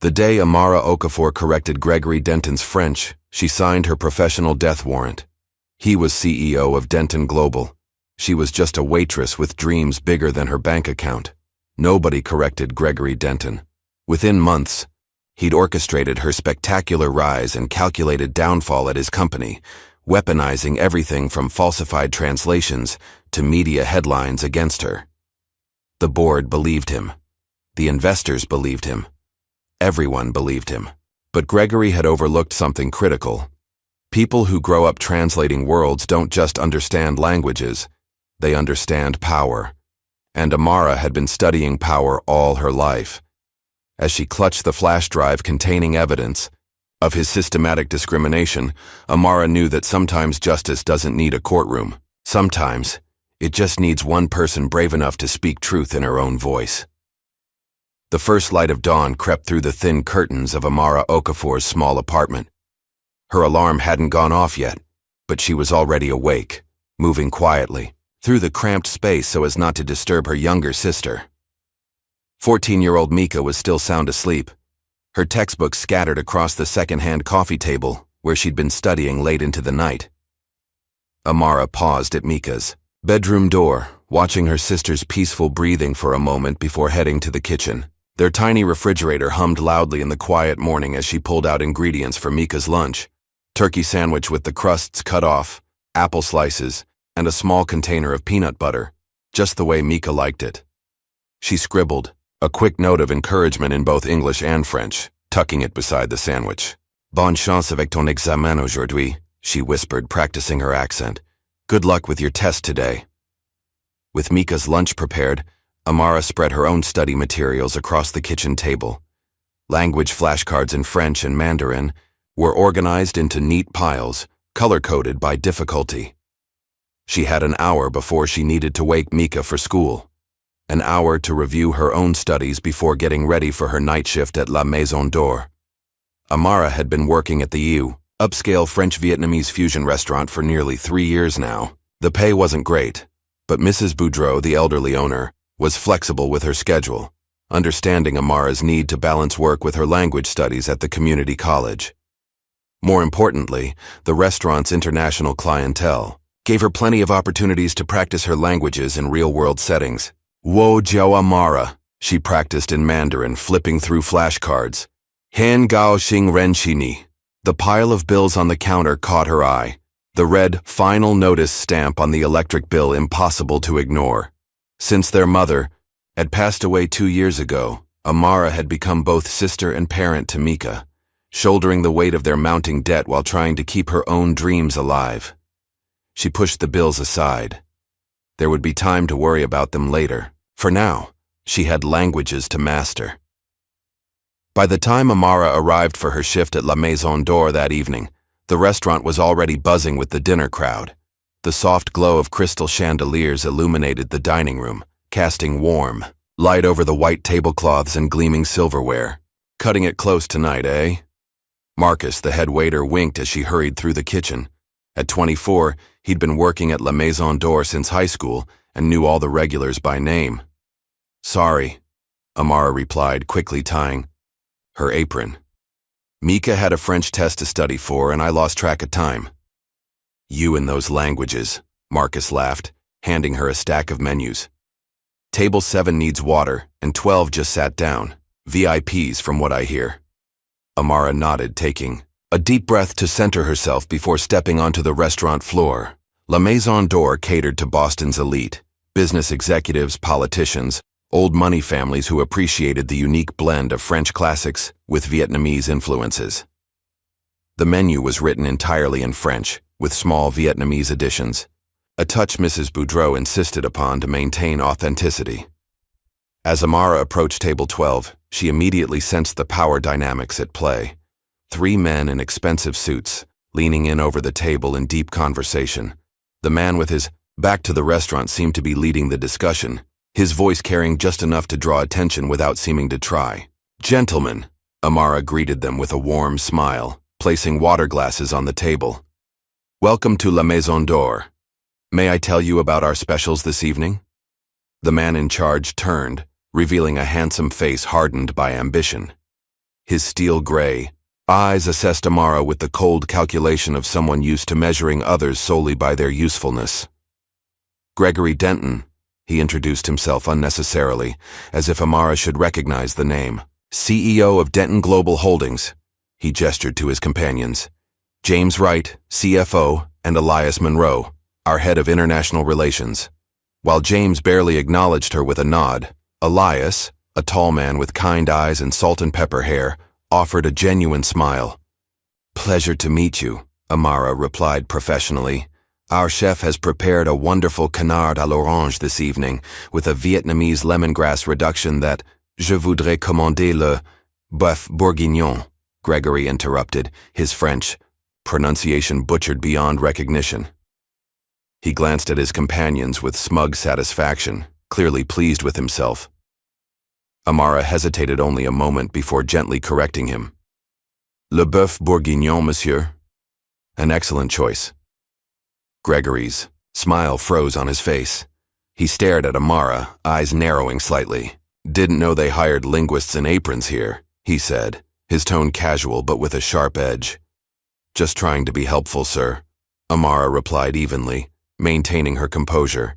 The day Amara Okafor corrected Gregory Denton's French, she signed her professional death warrant. He was CEO of Denton Global. She was just a waitress with dreams bigger than her bank account. Nobody corrected Gregory Denton. Within months, he'd orchestrated her spectacular rise and calculated downfall at his company, weaponizing everything from falsified translations to media headlines against her. The board believed him. The investors believed him. Everyone believed him. But Gregory had overlooked something critical. People who grow up translating worlds don't just understand languages, they understand power. And Amara had been studying power all her life. As she clutched the flash drive containing evidence of his systematic discrimination, Amara knew that sometimes justice doesn't need a courtroom. Sometimes, it just needs one person brave enough to speak truth in her own voice. The first light of dawn crept through the thin curtains of Amara Okafor's small apartment. Her alarm hadn't gone off yet, but she was already awake, moving quietly through the cramped space so as not to disturb her younger sister. 14-year-old Mika was still sound asleep, her textbooks scattered across the second-hand coffee table where she'd been studying late into the night. Amara paused at Mika's bedroom door, watching her sister's peaceful breathing for a moment before heading to the kitchen. Their tiny refrigerator hummed loudly in the quiet morning as she pulled out ingredients for Mika's lunch: turkey sandwich with the crusts cut off, apple slices, and a small container of peanut butter, just the way Mika liked it. She scribbled a quick note of encouragement in both English and French, tucking it beside the sandwich. "Bonne chance avec ton examen aujourd'hui," she whispered, practicing her accent. "Good luck with your test today." With Mika's lunch prepared, Amara spread her own study materials across the kitchen table. Language flashcards in French and Mandarin were organized into neat piles, color-coded by difficulty. She had an hour before she needed to wake Mika for school. An hour to review her own studies before getting ready for her night shift at La Maison d'Or. Amara had been working at the upscale French-Vietnamese fusion restaurant for nearly 3 years now. The pay wasn't great, but Mrs. Boudreau, the elderly owner, was flexible with her schedule, understanding Amara's need to balance work with her language studies at the community college. More importantly, the restaurant's international clientele gave her plenty of opportunities to practice her languages in real-world settings. "Wo jiao Amara," she practiced in Mandarin, flipping through flashcards. "Han gao xing ren xini." The pile of bills on the counter caught her eye, the red "Final Notice" stamp on the electric bill impossible to ignore. Since their mother had passed away 2 years ago, Amara had become both sister and parent to Mika, shouldering the weight of their mounting debt while trying to keep her own dreams alive. She pushed the bills aside. There would be time to worry about them later. For now, she had languages to master. By the time Amara arrived for her shift at La Maison d'Or that evening, the restaurant was already buzzing with the dinner crowd. The soft glow of crystal chandeliers illuminated the dining room, casting warm light over the white tablecloths and gleaming silverware. "Cutting it close tonight, eh?" Marcus, the head waiter, winked as she hurried through the kitchen. At 24, he'd been working at La Maison d'Or since high school and knew all the regulars by name. "Sorry," Amara replied, quickly tying her apron. "Mika had a French test to study for, and I lost track of time." "You and those languages," Marcus laughed, handing her a stack of menus. "Table 7 needs water, and 12 just sat down. VIPs, from what I hear." Amara nodded, taking a deep breath to center herself before stepping onto the restaurant floor. La Maison d'Or catered to Boston's elite, business executives, politicians, old money families who appreciated the unique blend of French classics with Vietnamese influences. The menu was written entirely in French, with small Vietnamese additions, a touch Mrs. Boudreau insisted upon to maintain authenticity. As Amara approached table 12, she immediately sensed the power dynamics at play. 3 men in expensive suits, leaning in over the table in deep conversation. The man with his back to the restaurant seemed to be leading the discussion, his voice carrying just enough to draw attention without seeming to try. "Gentlemen," Amara greeted them with a warm smile, placing water glasses on the table. "Welcome to La Maison d'Or. May I tell you about our specials this evening?" The man in charge turned, revealing a handsome face hardened by ambition. His steel gray eyes assessed Amara with the cold calculation of someone used to measuring others solely by their usefulness. Gregory Denton, he introduced himself unnecessarily, as if Amara should recognize the name. CEO of Denton Global Holdings, he gestured to his companions. James Wright, CFO, and Elias Monroe, our head of international relations. While James barely acknowledged her with a nod, Elias, a tall man with kind eyes and salt and pepper hair, offered a genuine smile. Pleasure to meet you, Amara replied professionally. Our chef has prepared a wonderful canard à l'orange this evening with a Vietnamese lemongrass reduction that je voudrais commander le bœuf bourguignon, Gregory interrupted, his French pronunciation butchered beyond recognition. He glanced at his companions with smug satisfaction, clearly pleased with himself. Amara hesitated only a moment before gently correcting him. Le bœuf bourguignon, monsieur. An excellent choice. Gregory's smile froze on his face. He stared at Amara, eyes narrowing slightly. Didn't know they hired linguists in aprons here, he said, his tone casual but with a sharp edge. Just trying to be helpful, sir, Amara replied evenly, maintaining her composure.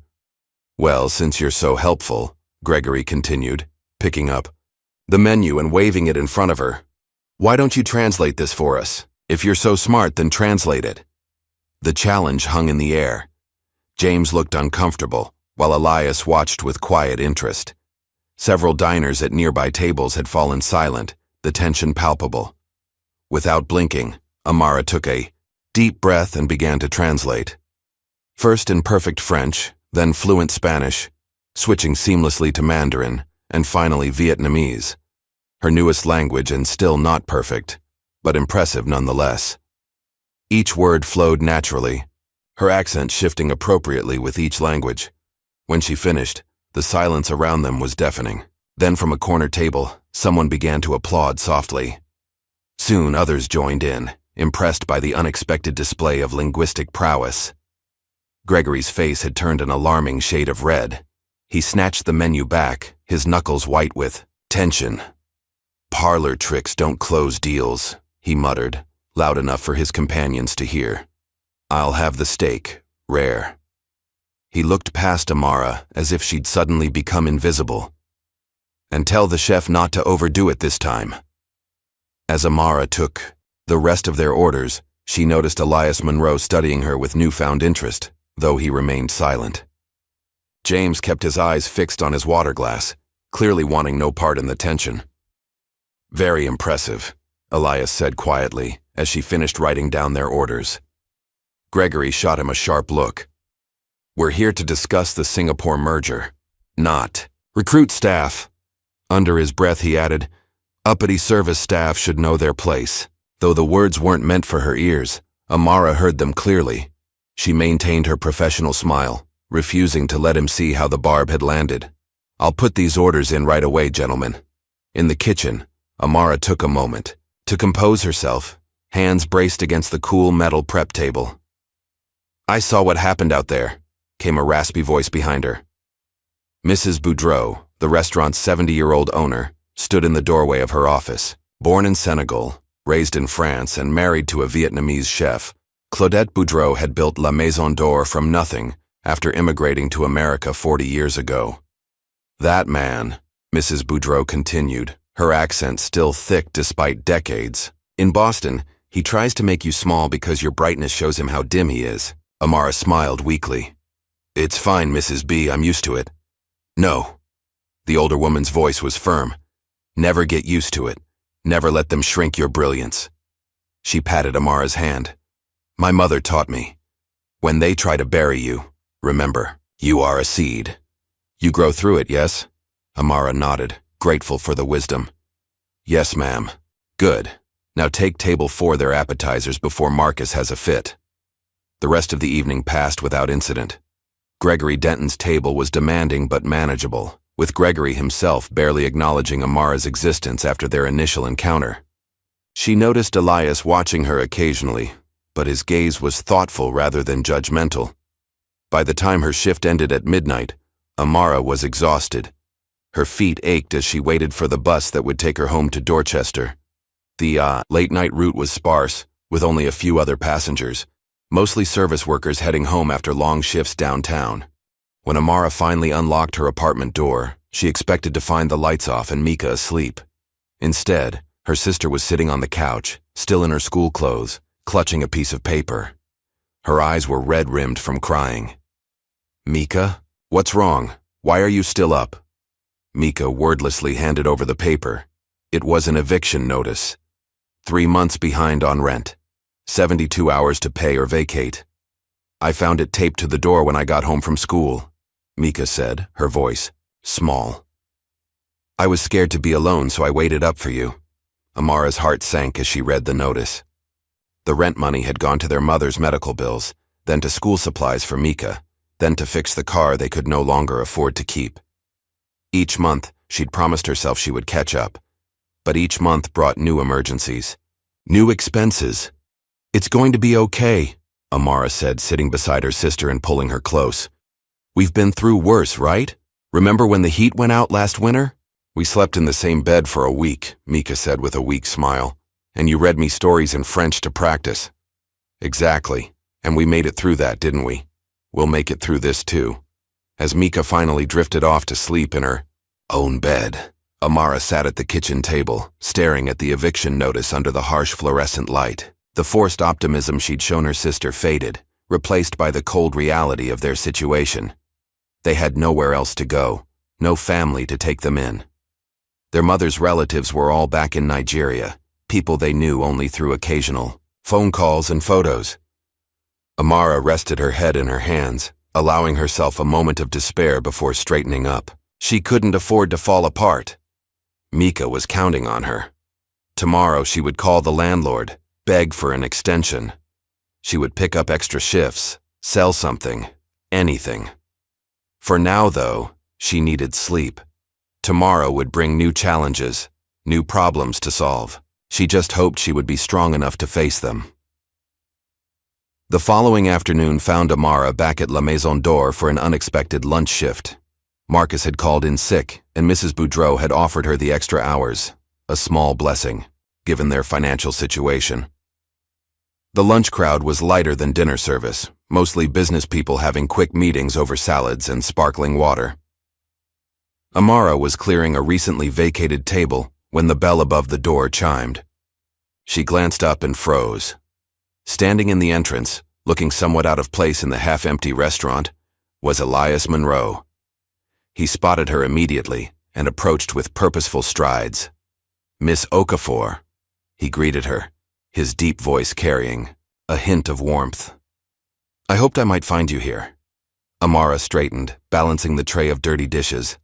Well, since you're so helpful, Gregory continued, picking up the menu and waving it in front of her. Why don't you translate this for us? If you're so smart, then translate it. The challenge hung in the air. James looked uncomfortable, while Elias watched with quiet interest. Several diners at nearby tables had fallen silent, the tension palpable. Without blinking, Amara took a deep breath and began to translate. First in perfect French, then fluent Spanish, switching seamlessly to Mandarin, and finally Vietnamese. Her newest language and still not perfect, but impressive nonetheless. Each word flowed naturally, her accent shifting appropriately with each language. When she finished, the silence around them was deafening. Then from a corner table, someone began to applaud softly. Soon others joined in, impressed by the unexpected display of linguistic prowess. Gregory's face had turned an alarming shade of red. He snatched the menu back, his knuckles white with tension. Parlor tricks don't close deals, he muttered, loud enough for his companions to hear. I'll have the steak, rare. He looked past Amara as if she'd suddenly become invisible. And tell the chef not to overdo it this time. As Amara took the rest of their orders, she noticed Elias Monroe studying her with newfound interest, though he remained silent. James kept his eyes fixed on his water glass, clearly wanting no part in the tension. Very impressive, Elias said quietly, as she finished writing down their orders. Gregory shot him a sharp look. We're here to discuss the Singapore merger, not recruit staff. Under his breath he added, uppity service staff should know their place. Though the words weren't meant for her ears, Amara heard them clearly. She maintained her professional smile, refusing to let him see how the barb had landed. I'll put these orders in right away, gentlemen. In the kitchen, Amara took a moment to compose herself, hands braced against the cool metal prep table. I saw what happened out there, came a raspy voice behind her. Mrs. Boudreau, the restaurant's 70-year-old owner, stood in the doorway of her office. Born in Senegal, raised in France, and married to a Vietnamese chef, Claudette Boudreau had built La Maison d'Or from nothing after immigrating to America 40 years ago. That man, Mrs. Boudreau continued, her accent still thick despite decades. In Boston, he tries to make you small because your brightness shows him how dim he is. Amara smiled weakly. It's fine, Mrs. B, I'm used to it. No. The older woman's voice was firm. Never get used to it. Never let them shrink your brilliance. She patted Amara's hand. My mother taught me. When they try to bury you, remember, you are a seed. You grow through it, yes? Amara nodded, grateful for the wisdom. Yes, ma'am. Good. Now take table 4 their appetizers before Marcus has a fit. The rest of the evening passed without incident. Gregory Denton's table was demanding but manageable, with Gregory himself barely acknowledging Amara's existence after their initial encounter. She noticed Elias watching her occasionally, but his gaze was thoughtful rather than judgmental. By the time her shift ended at midnight, Amara was exhausted. Her feet ached as she waited for the bus that would take her home to Dorchester. The late-night route was sparse, with only a few other passengers, mostly service workers heading home after long shifts downtown. When Amara finally unlocked her apartment door, she expected to find the lights off and Mika asleep. Instead, her sister was sitting on the couch, still in her school clothes, clutching a piece of paper. Her eyes were red-rimmed from crying. "Mika? What's wrong? Why are you still up?" Mika wordlessly handed over the paper. It was an eviction notice. 3 months behind on rent. 72 hours to pay or vacate. "I found it taped to the door when I got home from school," Mika said, her voice small. "I was scared to be alone, so I waited up for you." Amara's heart sank as she read the notice. The rent money had gone to their mother's medical bills, then to school supplies for Mika, then to fix the car they could no longer afford to keep. Each month, she'd promised herself she would catch up, but each month brought new emergencies. New expenses. "It's going to be okay," Amara said, sitting beside her sister and pulling her close. "We've been through worse, right? Remember when the heat went out last winter?" "We slept in the same bed for a week," Mika said with a weak smile. "And you read me stories in French to practice." "Exactly. And we made it through that, didn't we? We'll make it through this too." As Mika finally drifted off to sleep in her own bed, Amara sat at the kitchen table, staring at the eviction notice under the harsh fluorescent light. The forced optimism she'd shown her sister faded, replaced by the cold reality of their situation. They had nowhere else to go, no family to take them in. Their mother's relatives were all back in Nigeria, people they knew only through occasional phone calls and photos. Amara rested her head in her hands, allowing herself a moment of despair before straightening up. She couldn't afford to fall apart. Mika was counting on her. Tomorrow she would call the landlord, beg for an extension. She would pick up extra shifts, sell something, anything. For now, though, she needed sleep. Tomorrow would bring new challenges, new problems to solve. She just hoped she would be strong enough to face them. The following afternoon found Amara back at La Maison d'Or for an unexpected lunch shift. Marcus had called in sick, and Mrs. Boudreau had offered her the extra hours, a small blessing, given their financial situation. The lunch crowd was lighter than dinner service, mostly business people having quick meetings over salads and sparkling water. Amara was clearing a recently vacated table when the bell above the door chimed. She glanced up and froze. Standing in the entrance, looking somewhat out of place in the half-empty restaurant, was Elias Monroe. He spotted her immediately and approached with purposeful strides. "Miss Okafor," he greeted her, his deep voice carrying a hint of warmth. "I hoped I might find you here." Amara straightened, balancing the tray of dirty dishes.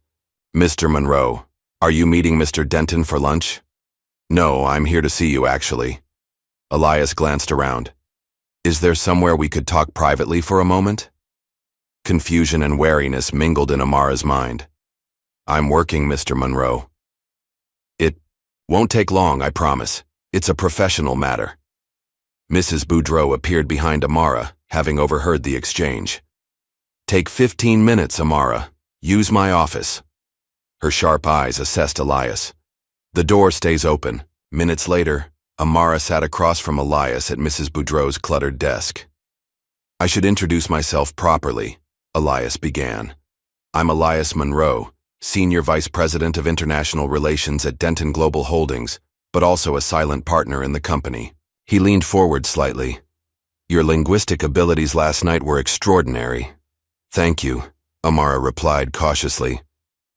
"Mr. Monroe, are you meeting Mr. Denton for lunch?" "No, I'm here to see you, actually." Elias glanced around. "Is there somewhere we could talk privately for a moment?" Confusion and wariness mingled in Amara's mind. "I'm working, Mr. Monroe." "It won't take long, I promise. It's a professional matter." Mrs. Boudreau appeared behind Amara, having overheard the exchange. "Take 15 minutes, Amara. Use my office." Her sharp eyes assessed Elias. "The door stays open." Minutes later, Amara sat across from Elias at Mrs. Boudreau's cluttered desk. "I should introduce myself properly," Elias began. "I'm Elias Monroe, Senior Vice President of International Relations at Denton Global Holdings, but also a silent partner in the company." He leaned forward slightly. "Your linguistic abilities last night were extraordinary." "Thank you," Amara replied cautiously.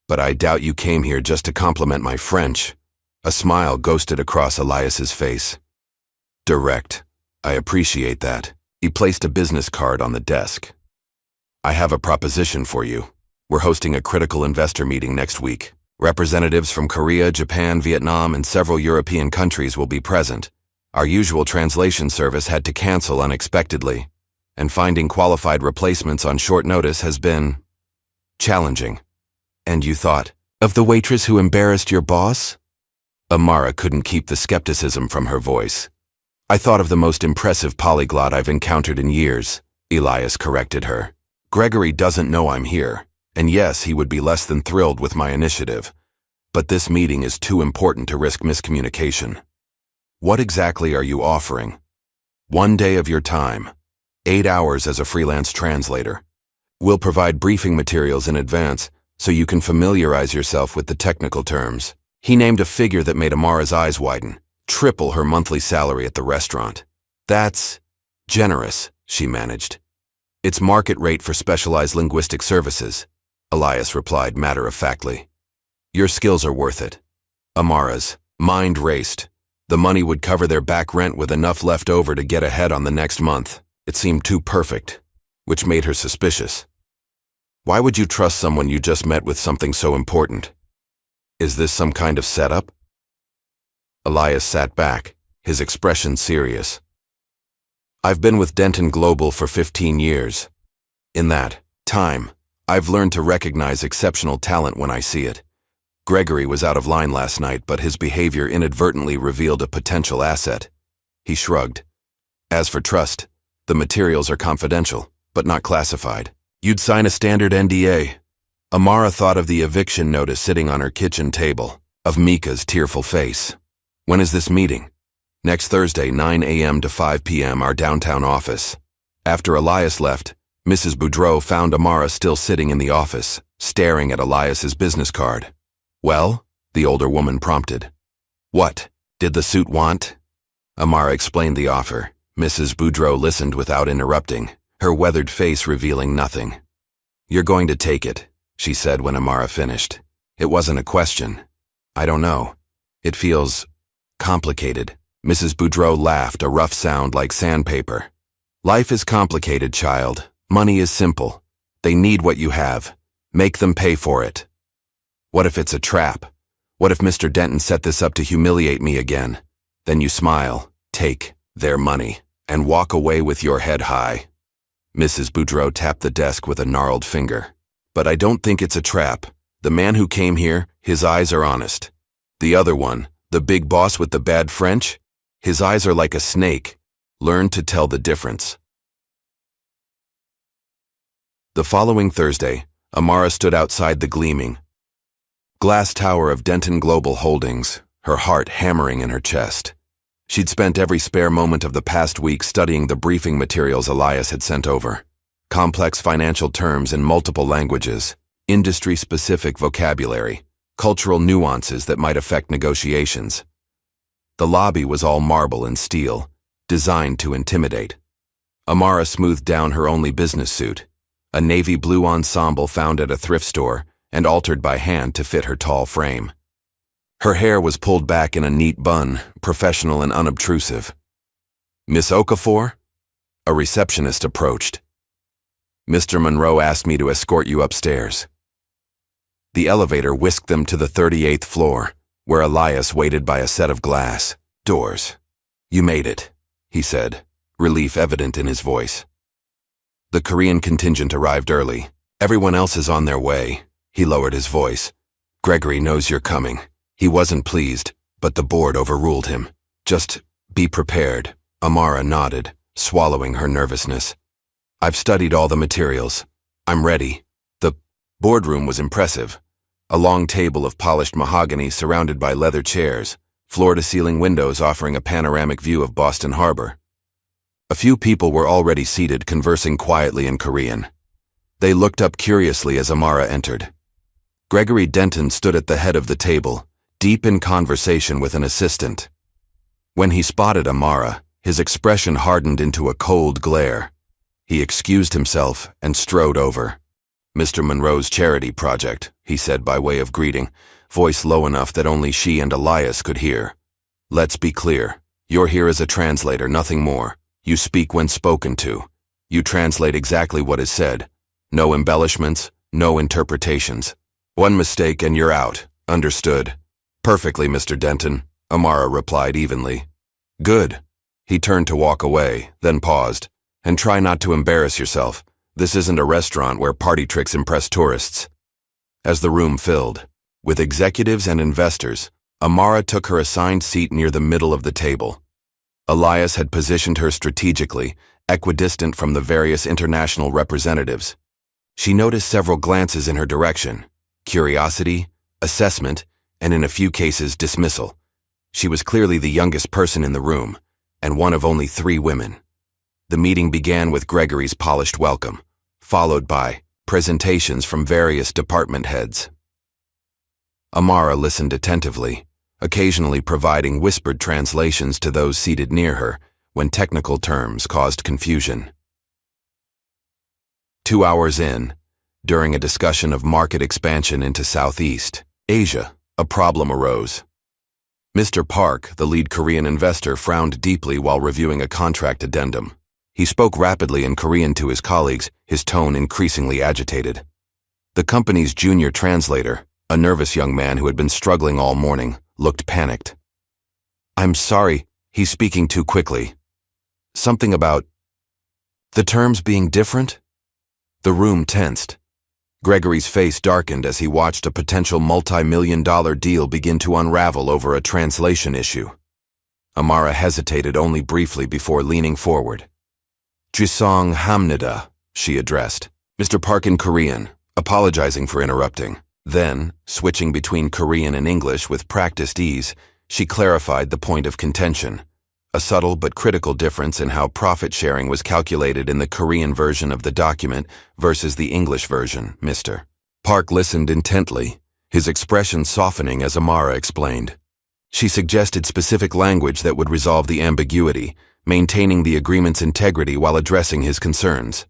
"But I doubt you came here just to compliment my French." A smile ghosted across Elias's face. "Direct. I appreciate that." He placed a business card on the desk. "I have a proposition for you. We're hosting a critical investor meeting next week. Representatives from Korea, Japan, Vietnam, and several European countries will be present. Our usual translation service had to cancel unexpectedly, and finding qualified replacements on short notice has been challenging." "And you thought of the waitress who embarrassed your boss?" Amara couldn't keep the skepticism from her voice. "I thought of the most impressive polyglot I've encountered in years," Elias corrected her. "Gregory doesn't know I'm here, and yes, he would be less than thrilled with my initiative. But this meeting is too important to risk miscommunication." What exactly are you offering? 1 day of your time. 8 hours as a freelance translator. We'll provide briefing materials in advance so you can familiarize yourself with the technical terms. He named a figure that made Amara's eyes widen. Triple her monthly salary at the restaurant. That's generous, she managed. It's market rate for specialized linguistic services, Elias replied matter-of-factly. Your skills are worth it. Amara's mind raced. The money would cover their back rent with enough left over to get ahead on the next month. It seemed too perfect, which made her suspicious. Why would you trust someone you just met with something so important? Is this some kind of setup? Elias sat back, his expression serious. I've been with Denton Global for 15 years. In that time, I've learned to recognize exceptional talent when I see it. Gregory was out of line last night, but his behavior inadvertently revealed a potential asset. He shrugged. As for trust, the materials are confidential, but not classified. You'd sign a standard NDA. Amara thought of the eviction notice sitting on her kitchen table, of Mika's tearful face. When is this meeting? Next Thursday, 9 a.m. to 5 p.m., our downtown office. After Elias left, Mrs. Boudreau found Amara still sitting in the office, staring at Elias's business card. Well, the older woman prompted. What did the suit want? Amara explained the offer. Mrs. Boudreau listened without interrupting, her weathered face revealing nothing. You're going to take it, she said when Amara finished. It wasn't a question. I don't know. It feels complicated. Mrs. Boudreau laughed, a rough sound like sandpaper. Life is complicated, child. Money is simple. They need what you have. Make them pay for it. What if it's a trap? What if Mr. Denton set this up to humiliate me again? Then you smile, take their money, and walk away with your head high. Mrs. Boudreau tapped the desk with a gnarled finger. But I don't think it's a trap. The man who came here, his eyes are honest. The other one, the big boss with the bad French, his eyes are like a snake. Learn to tell the difference. The following Thursday, Amara stood outside the gleaming glass tower of Denton Global Holdings, her heart hammering in her chest. She'd spent every spare moment of the past week studying the briefing materials Elias had sent over. Complex financial terms in multiple languages, industry-specific vocabulary, cultural nuances that might affect negotiations. The lobby was all marble and steel, designed to intimidate. Amara smoothed down her only business suit, a navy blue ensemble found at a thrift store and altered by hand to fit her tall frame. Her hair was pulled back in a neat bun, professional and unobtrusive. Miss Okafor? A receptionist approached. Mr. Monroe asked me to escort you upstairs. The elevator whisked them to the 38th floor, where Elias waited by a set of glass doors. You made it, he said, relief evident in his voice. The Korean contingent arrived early. Everyone else is on their way. He lowered his voice. Gregory knows you're coming. He wasn't pleased, but the board overruled him. Just be prepared. Amara nodded, swallowing her nervousness. I've studied all the materials. I'm ready. The boardroom was impressive. A long table of polished mahogany surrounded by leather chairs, floor-to-ceiling windows offering a panoramic view of Boston Harbor. A few people were already seated, conversing quietly in Korean. They looked up curiously as Amara entered. Gregory Denton stood at the head of the table, deep in conversation with an assistant. When he spotted Amara, his expression hardened into a cold glare. He excused himself and strode over. Mr. Monroe's charity project, he said by way of greeting, voice low enough that only she and Elias could hear. Let's be clear. You're here as a translator, nothing more. You speak when spoken to. You translate exactly what is said. No embellishments, no interpretations. One mistake and you're out. Understood. Perfectly, Mr. Denton, Amara replied evenly. Good. He turned to walk away, then paused. And try not to embarrass yourself. This isn't a restaurant where party tricks impress tourists. As the room filled, with executives and investors, Amara took her assigned seat near the middle of the table. Elias had positioned her strategically, equidistant from the various international representatives. She noticed several glances in her direction, curiosity, assessment, and in a few cases dismissal. She was clearly the youngest person in the room, and one of only 3 women. The meeting began with Gregory's polished welcome, followed by presentations from various department heads. Amara listened attentively, occasionally providing whispered translations to those seated near her when technical terms caused confusion. 2 hours in, during a discussion of market expansion into Southeast Asia, a problem arose. Mr. Park, the lead Korean investor, frowned deeply while reviewing a contract addendum. He spoke rapidly in Korean to his colleagues, his tone increasingly agitated. The company's junior translator, a nervous young man who had been struggling all morning, looked panicked. "I'm sorry, he's speaking too quickly. Something about the terms being different?" The room tensed. Gregory's face darkened as he watched a potential multi-million-dollar deal begin to unravel over a translation issue. Amara hesitated only briefly before leaning forward. "Jisong hamnida," she addressed. Mr. Park in Korean, apologizing for interrupting. Then, switching between Korean and English with practiced ease, she clarified the point of contention, a subtle but critical difference in how profit sharing was calculated in the Korean version of the document versus the English version. Mr. Park listened intently, his expression softening as Amara explained. She suggested specific language that would resolve the ambiguity, maintaining the agreement's integrity while addressing his concerns.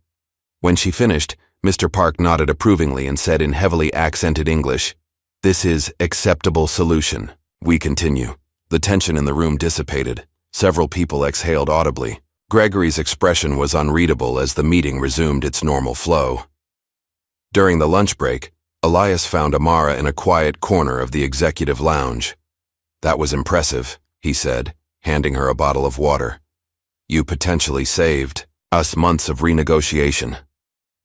When she finished, Mr. Park nodded approvingly and said in heavily accented English, "This is acceptable solution. We continue." The tension in the room dissipated. Several people exhaled audibly. Gregory's expression was unreadable as the meeting resumed its normal flow. During the lunch break, Elias found Amara in a quiet corner of the executive lounge. "That was impressive," he said, handing her a bottle of water. "You potentially saved us months of renegotiation."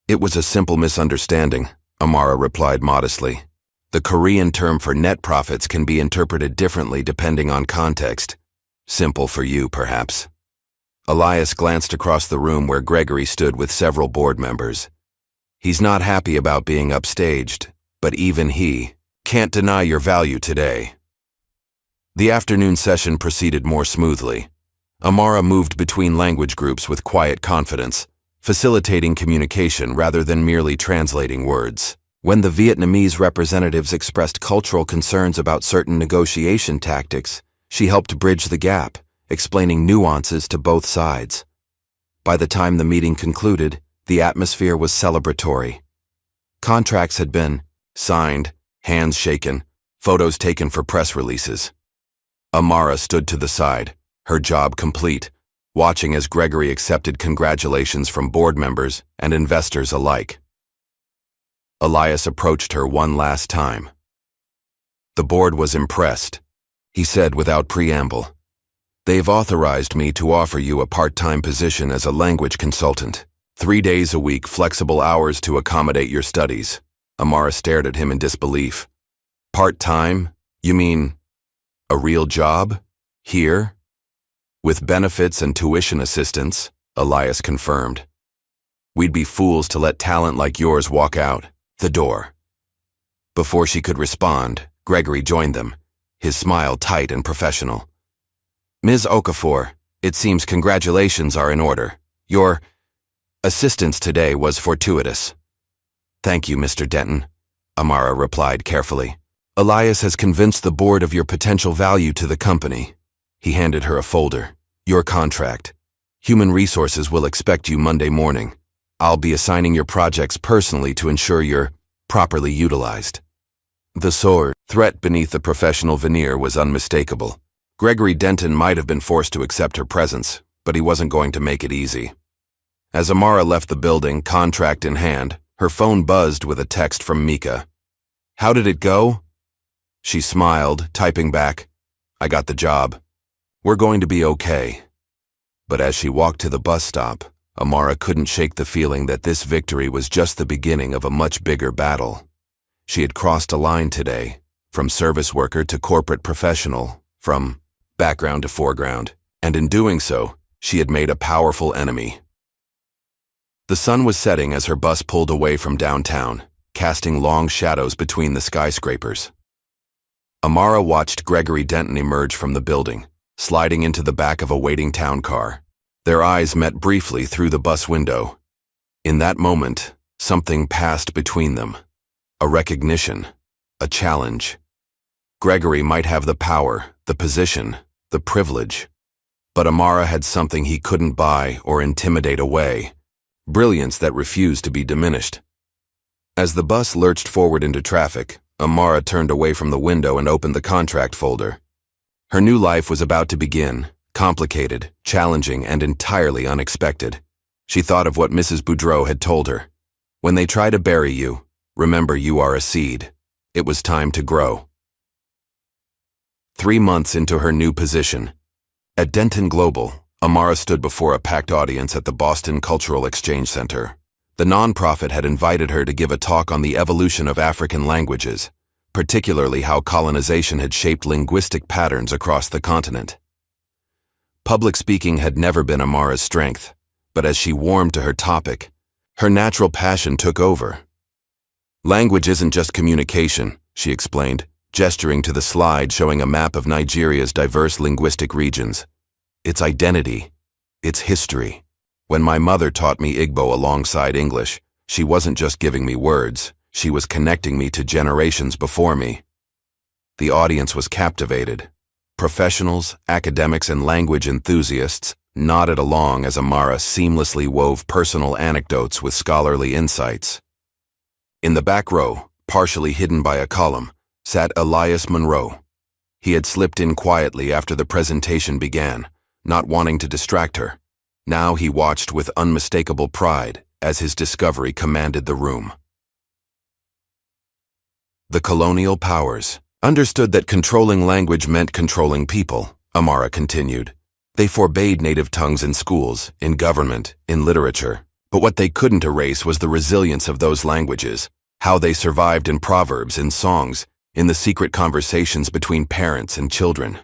"It was a simple misunderstanding," Amara replied modestly. "The Korean term for net profits can be interpreted differently depending on context. Simple for you, perhaps." Elias glanced across the room where Gregory stood with several board members. "He's not happy about being upstaged, but even he can't deny your value today." The afternoon session proceeded more smoothly. Amara moved between language groups with quiet confidence, facilitating communication rather than merely translating words. When the Vietnamese representatives expressed cultural concerns about certain negotiation tactics, she helped bridge the gap, explaining nuances to both sides. By the time the meeting concluded, the atmosphere was celebratory. Contracts had been signed, hands shaken, photos taken for press releases. Amara stood to the side, her job complete, watching as Gregory accepted congratulations from board members and investors alike. Elias approached her one last time. "The board was impressed," he said without preamble. "They've authorized me to offer you a part-time position as a language consultant. 3 days a week, flexible hours to accommodate your studies." Amara stared at him in disbelief. "Part-time? You mean a real job? Here?" "With benefits and tuition assistance," Elias confirmed. "We'd be fools to let talent like yours walk out the door." Before she could respond, Gregory joined them, his smile tight and professional. "Ms. Okafor, it seems congratulations are in order. Your assistance today was fortuitous." "Thank you, Mr. Denton," Amara replied carefully. "Elias has convinced the board of your potential value to the company." He handed her a folder. "Your contract. Human Resources will expect you Monday morning. I'll be assigning your projects personally to ensure you're properly utilized." The threat beneath the professional veneer was unmistakable. Gregory Denton might have been forced to accept her presence, but he wasn't going to make it easy. As Amara left the building, contract in hand, her phone buzzed with a text from Mika. "How did it go?" She smiled, typing back, "I got the job. We're going to be okay." But as she walked to the bus stop, Amara couldn't shake the feeling that this victory was just the beginning of a much bigger battle. She had crossed a line today, from service worker to corporate professional, from background to foreground, and in doing so, she had made a powerful enemy. The sun was setting as her bus pulled away from downtown, casting long shadows between the skyscrapers. Amara watched Gregory Denton emerge from the building, sliding into the back of a waiting town car. Their eyes met briefly through the bus window. In that moment, something passed between them. A recognition, a challenge. Gregory might have the power, the position, the privilege. But Amara had something he couldn't buy or intimidate away. Brilliance that refused to be diminished. As the bus lurched forward into traffic, Amara turned away from the window and opened the contract folder. Her new life was about to begin, complicated, challenging, and entirely unexpected. She thought of what Mrs. Boudreau had told her. When they try to bury you, remember you are a seed. It was time to grow. 3 months into her new position. At Denton Global, Amara stood before a packed audience at the Boston Cultural Exchange Center. The nonprofit had invited her to give a talk on the evolution of African languages, particularly how colonization had shaped linguistic patterns across the continent. Public speaking had never been Amara's strength, but as she warmed to her topic, her natural passion took over. Language isn't just communication, she explained, gesturing to the slide showing a map of Nigeria's diverse linguistic regions. It's identity. It's history. When my mother taught me Igbo alongside English, she wasn't just giving me words, she was connecting me to generations before me. The audience was captivated. Professionals, academics, and language enthusiasts nodded along as Amara seamlessly wove personal anecdotes with scholarly insights. In the back row, partially hidden by a column, sat Elias Monroe. He had slipped in quietly after the presentation began, not wanting to distract her. Now he watched with unmistakable pride as his discovery commanded the room. The colonial powers understood that controlling language meant controlling people, Amara continued. They forbade native tongues in schools, in government, in literature. But what they couldn't erase was the resilience of those languages, how they survived in proverbs, in songs, in the secret conversations between parents and children.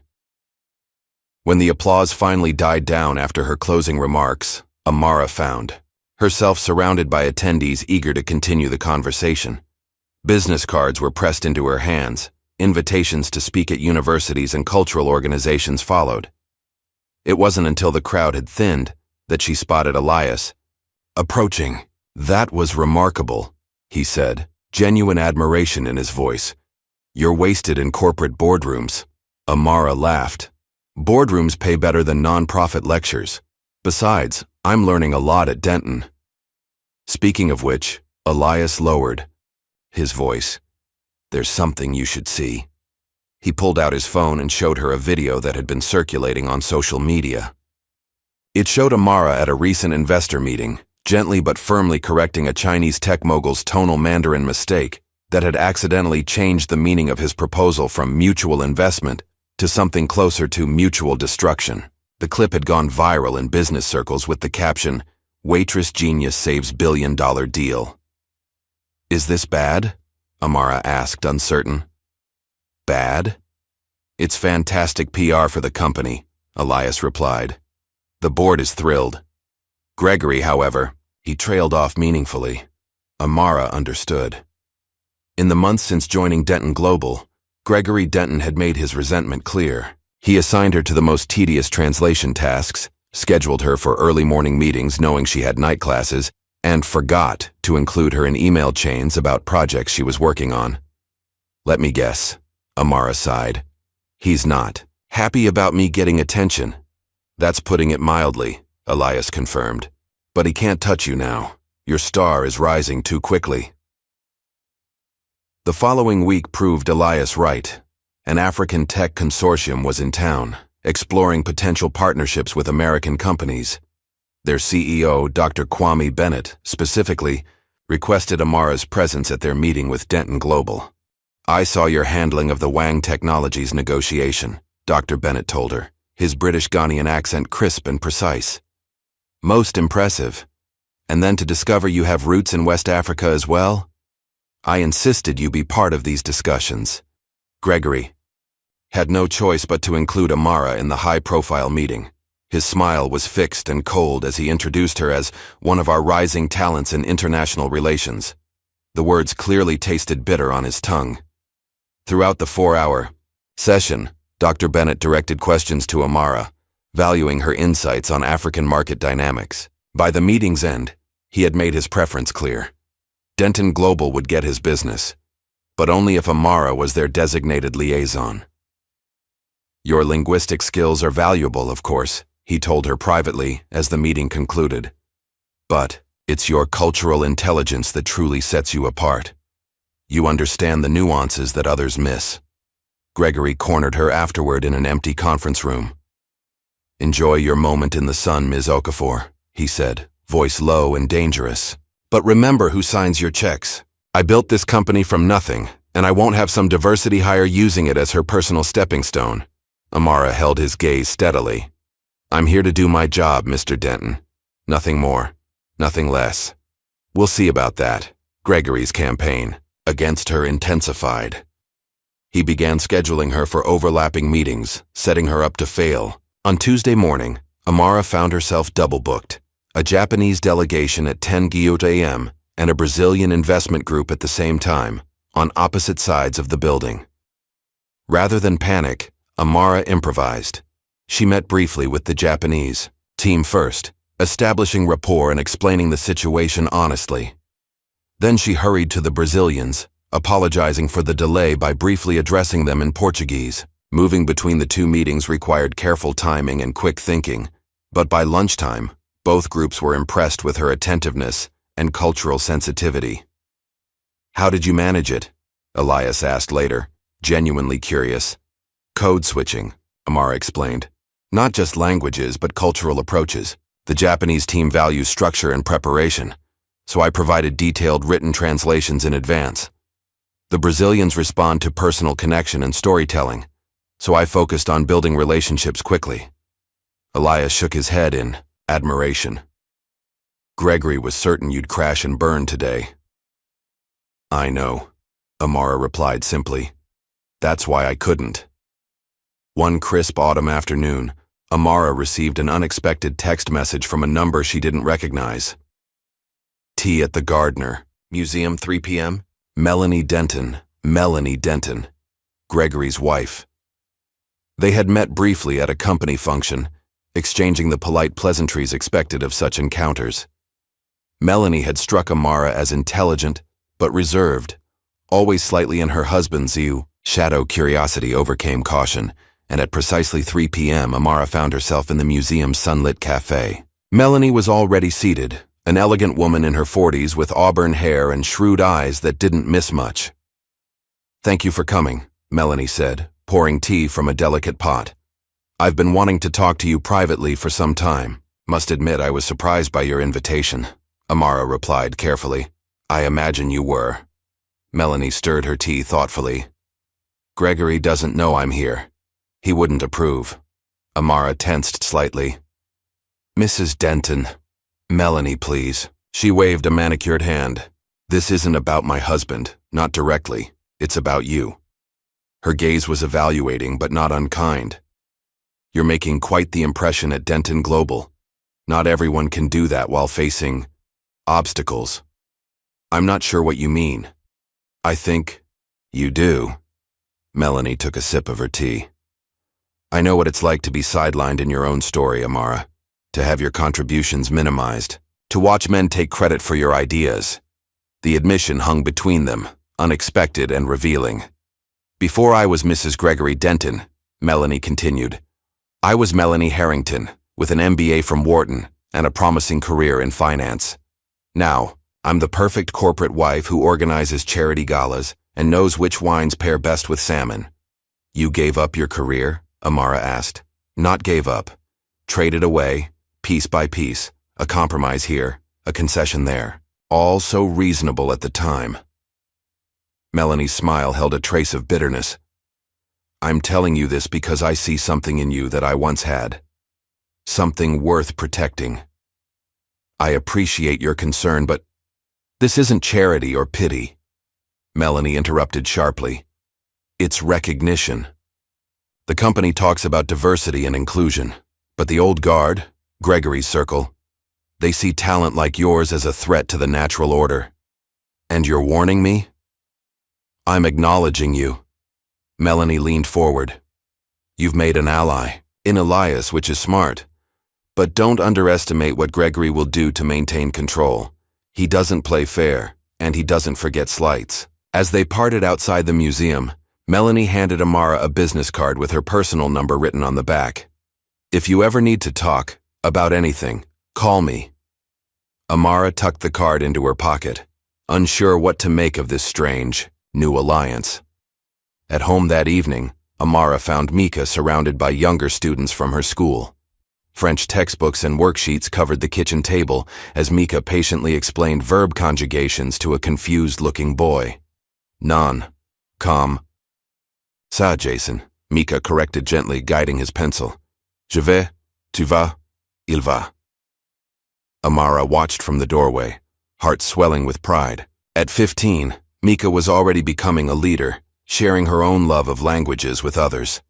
When the applause finally died down after her closing remarks, Amara found herself surrounded by attendees eager to continue the conversation. Business cards were pressed into her hands. Invitations to speak at universities and cultural organizations followed. It wasn't until the crowd had thinned that she spotted Elias approaching. "That was remarkable," he said, genuine admiration in his voice. "You're wasted in corporate boardrooms." Amara laughed. "Boardrooms pay better than non-profit lectures. Besides, I'm learning a lot at Denton." Speaking of which, Elias lowered his voice. "There's something you should see." He pulled out his phone and showed her a video that had been circulating on social media. It showed Amara at a recent investor meeting, gently but firmly correcting a Chinese tech mogul's tonal Mandarin mistake that had accidentally changed the meaning of his proposal from mutual investment to something closer to mutual destruction. The clip had gone viral in business circles with the caption, "Waitress genius saves billion-dollar deal." "Is this bad?" Amara asked, uncertain. "Bad? It's fantastic PR for the company," Elias replied. "The board is thrilled." Gregory, however, he trailed off meaningfully. Amara understood. In the months since joining Denton Global, Gregory Denton had made his resentment clear. He assigned her to the most tedious translation tasks, scheduled her for early morning meetings knowing she had night classes, and forgot to include her in email chains about projects she was working on. "Let me guess," Amara sighed. "He's not happy about me getting attention." "That's putting it mildly," Elias confirmed. "But he can't touch you now. Your star is rising too quickly." The following week proved Elias right. An African tech consortium was in town, exploring potential partnerships with American companies. Their CEO, Dr. Kwame Bennett, specifically, requested Amara's presence at their meeting with Denton Global. "I saw your handling of the Wang Technologies negotiation," Dr. Bennett told her, his British Ghanaian accent crisp and precise. "Most impressive. And then to discover you have roots in West Africa as well? I insisted you be part of these discussions." Gregory had no choice but to include Amara in the high-profile meeting. His smile was fixed and cold as he introduced her as one of our rising talents in international relations. The words clearly tasted bitter on his tongue. Throughout the 4-hour, Session. Dr. Bennett directed questions to Amara, valuing her insights on African market dynamics. By the meeting's end, he had made his preference clear. Denton Global would get his business, but only if Amara was their designated liaison. Your linguistic skills are valuable, of course, he told her privately as the meeting concluded. But it's your cultural intelligence that truly sets you apart. You understand the nuances that others miss. Gregory cornered her afterward in an empty conference room. Enjoy your moment in the sun, Ms. Okafor, he said, voice low and dangerous. But remember who signs your checks. I built this company from nothing, and I won't have some diversity hire using it as her personal stepping stone. Amara held his gaze steadily. I'm here to do my job, Mr. Denton. Nothing more, nothing less. We'll see about that. Gregory's campaign against her intensified. He began scheduling her for overlapping meetings, setting her up to fail. On Tuesday morning, Amara found herself double-booked. A Japanese delegation at 10 a.m. and a Brazilian investment group at the same time, on opposite sides of the building. Rather than panic, Amara improvised. She met briefly with the Japanese team first, establishing rapport and explaining the situation honestly. Then she hurried to the Brazilians, apologizing for the delay by briefly addressing them in Portuguese. Moving between the two meetings required careful timing and quick thinking, but by lunchtime, both groups were impressed with her attentiveness and cultural sensitivity. How did you manage it? Elias asked later, genuinely curious. Code switching, Amara explained. Not just languages, but cultural approaches. The Japanese team values structure and preparation, so I provided detailed written translations in advance. The Brazilians respond to personal connection and storytelling, so I focused on building relationships quickly. Elias shook his head in admiration. Gregory was certain you'd crash and burn today. I know, Amara replied simply. That's why I couldn't. One crisp autumn afternoon, Amara received an unexpected text message from a number she didn't recognize. Tea at the Gardner, Museum 3 p.m. Melanie Denton, Gregory's wife. They had met briefly at a company function, exchanging the polite pleasantries expected of such encounters. Melanie had struck Amara as intelligent, but reserved, always slightly in her husband's view. Shadow curiosity overcame caution, and at precisely 3 p.m. Amara found herself in the museum's sunlit cafe. Melanie was already seated, an elegant woman in her 40s with auburn hair and shrewd eyes that didn't miss much. Thank you for coming, Melanie said, pouring tea from a delicate pot. I've been wanting to talk to you privately for some time. Must admit I was surprised by your invitation, Amara replied carefully. I imagine you were. Melanie stirred her tea thoughtfully. Gregory doesn't know I'm here. He wouldn't approve. Amara tensed slightly. Mrs. Denton. Melanie, please. She waved a manicured hand. This isn't about my husband, not directly. It's about you. Her gaze was evaluating but not unkind. You're making quite the impression at Denton Global. Not everyone can do that while facing obstacles. I'm not sure what you mean. I think you do. Melanie took a sip of her tea. I know what it's like to be sidelined in your own story, Amara. To have your contributions minimized. To watch men take credit for your ideas. The admission hung between them, unexpected and revealing. Before I was Mrs. Gregory Denton, Melanie continued, I was Melanie Harrington, with an MBA from Wharton and a promising career in finance. Now, I'm the perfect corporate wife who organizes charity galas and knows which wines pair best with salmon. You gave up your career? Amara asked. Not gave up. Traded away, piece by piece, a compromise here, a concession there. All so reasonable at the time. Melanie's smile held a trace of bitterness. I'm telling you this because I see something in you that I once had. Something worth protecting. I appreciate your concern, but this isn't charity or pity. Melanie interrupted sharply. It's recognition. The company talks about diversity and inclusion, but the old guard, Gregory's circle, they see talent like yours as a threat to the natural order. And you're warning me? I'm acknowledging you. Melanie leaned forward. You've made an ally in Elias, which is smart. But don't underestimate what Gregory will do to maintain control. He doesn't play fair, and he doesn't forget slights. As they parted outside the museum, Melanie handed Amara a business card with her personal number written on the back. If you ever need to talk about anything, call me. Amara tucked the card into her pocket, unsure what to make of this strange, new alliance. At home that evening, Amara found Mika surrounded by younger students from her school. French textbooks and worksheets covered the kitchen table as Mika patiently explained verb conjugations to a confused-looking boy. Non. Com. Ça, Jason, Mika corrected gently, guiding his pencil. Je vais, tu vas, il va. Amara watched from the doorway, heart swelling with pride. At 15, Mika was already becoming a leader, sharing her own love of languages with others.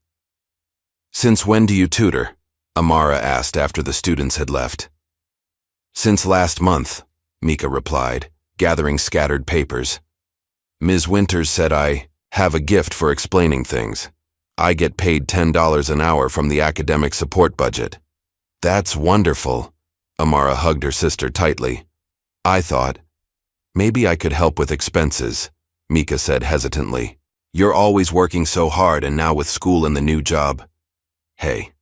Since when do you tutor? Amara asked after the students had left. Since last month, Mika replied, gathering scattered papers. Ms. Winters said I have a gift for explaining things. I get paid $10 an hour from the academic support budget. That's wonderful. Amara hugged her sister tightly. I thought, maybe I could help with expenses, Mika said hesitantly. You're always working so hard and now with school and the new job. Hey.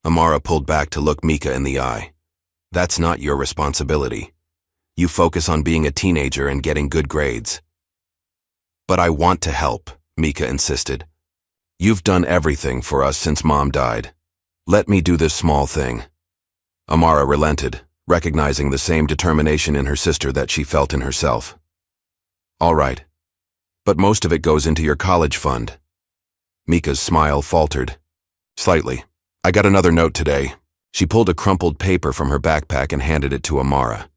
Amara pulled back to look Mika in the eye. That's not your responsibility. You focus on being a teenager and getting good grades. But I want to help, Mika insisted. You've done everything for us since Mom died. Let me do this small thing. Amara relented, recognizing the same determination in her sister that she felt in herself. All right. But most of it goes into your college fund. Mika's smile faltered. Slightly. I got another note today. She pulled a crumpled paper from her backpack and handed it to Amara.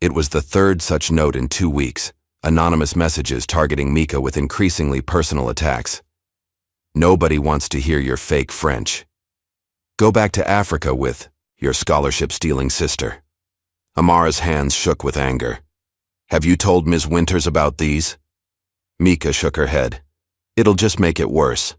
It was the third such note in 2 weeks, anonymous messages targeting Mika with increasingly personal attacks. Nobody wants to hear your fake French. Go back to Africa with your scholarship-stealing sister. Amara's hands shook with anger. Have you told Ms. Winters about these? Mika shook her head. It'll just make it worse.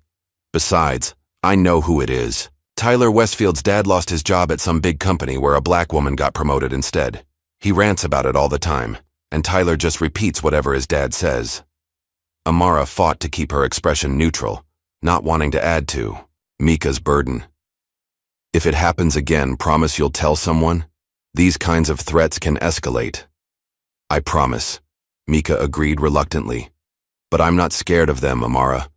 Besides, I know who it is. Tyler Westfield's dad lost his job at some big company where a black woman got promoted instead. He rants about it all the time, and Tyler just repeats whatever his dad says. Amara fought to keep her expression neutral, not wanting to add to Mika's burden. If it happens again, promise you'll tell someone? These kinds of threats can escalate. I promise, Mika agreed reluctantly. But I'm not scared of them, Amara.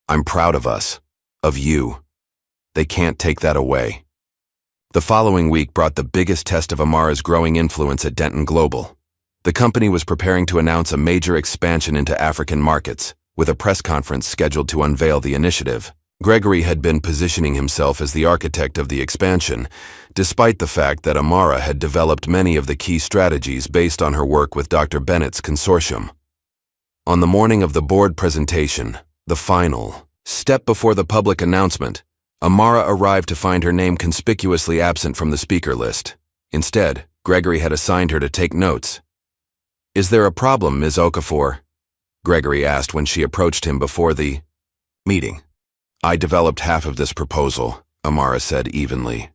I'm proud of us, of you. They can't take that away. The following week brought the biggest test of Amara's growing influence at Denton Global. The company was preparing to announce a major expansion into African markets, with a press conference scheduled to unveil the initiative. Gregory had been positioning himself as the architect of the expansion, despite the fact that Amara had developed many of the key strategies based on her work with Dr. Bennett's consortium. On the morning of the board presentation, the final step before the public announcement, Amara arrived to find her name conspicuously absent from the speaker list. Instead, Gregory had assigned her to take notes. Is there a problem, Ms. Okafor? Gregory asked when she approached him before the meeting. I developed half of this proposal, Amara said evenly.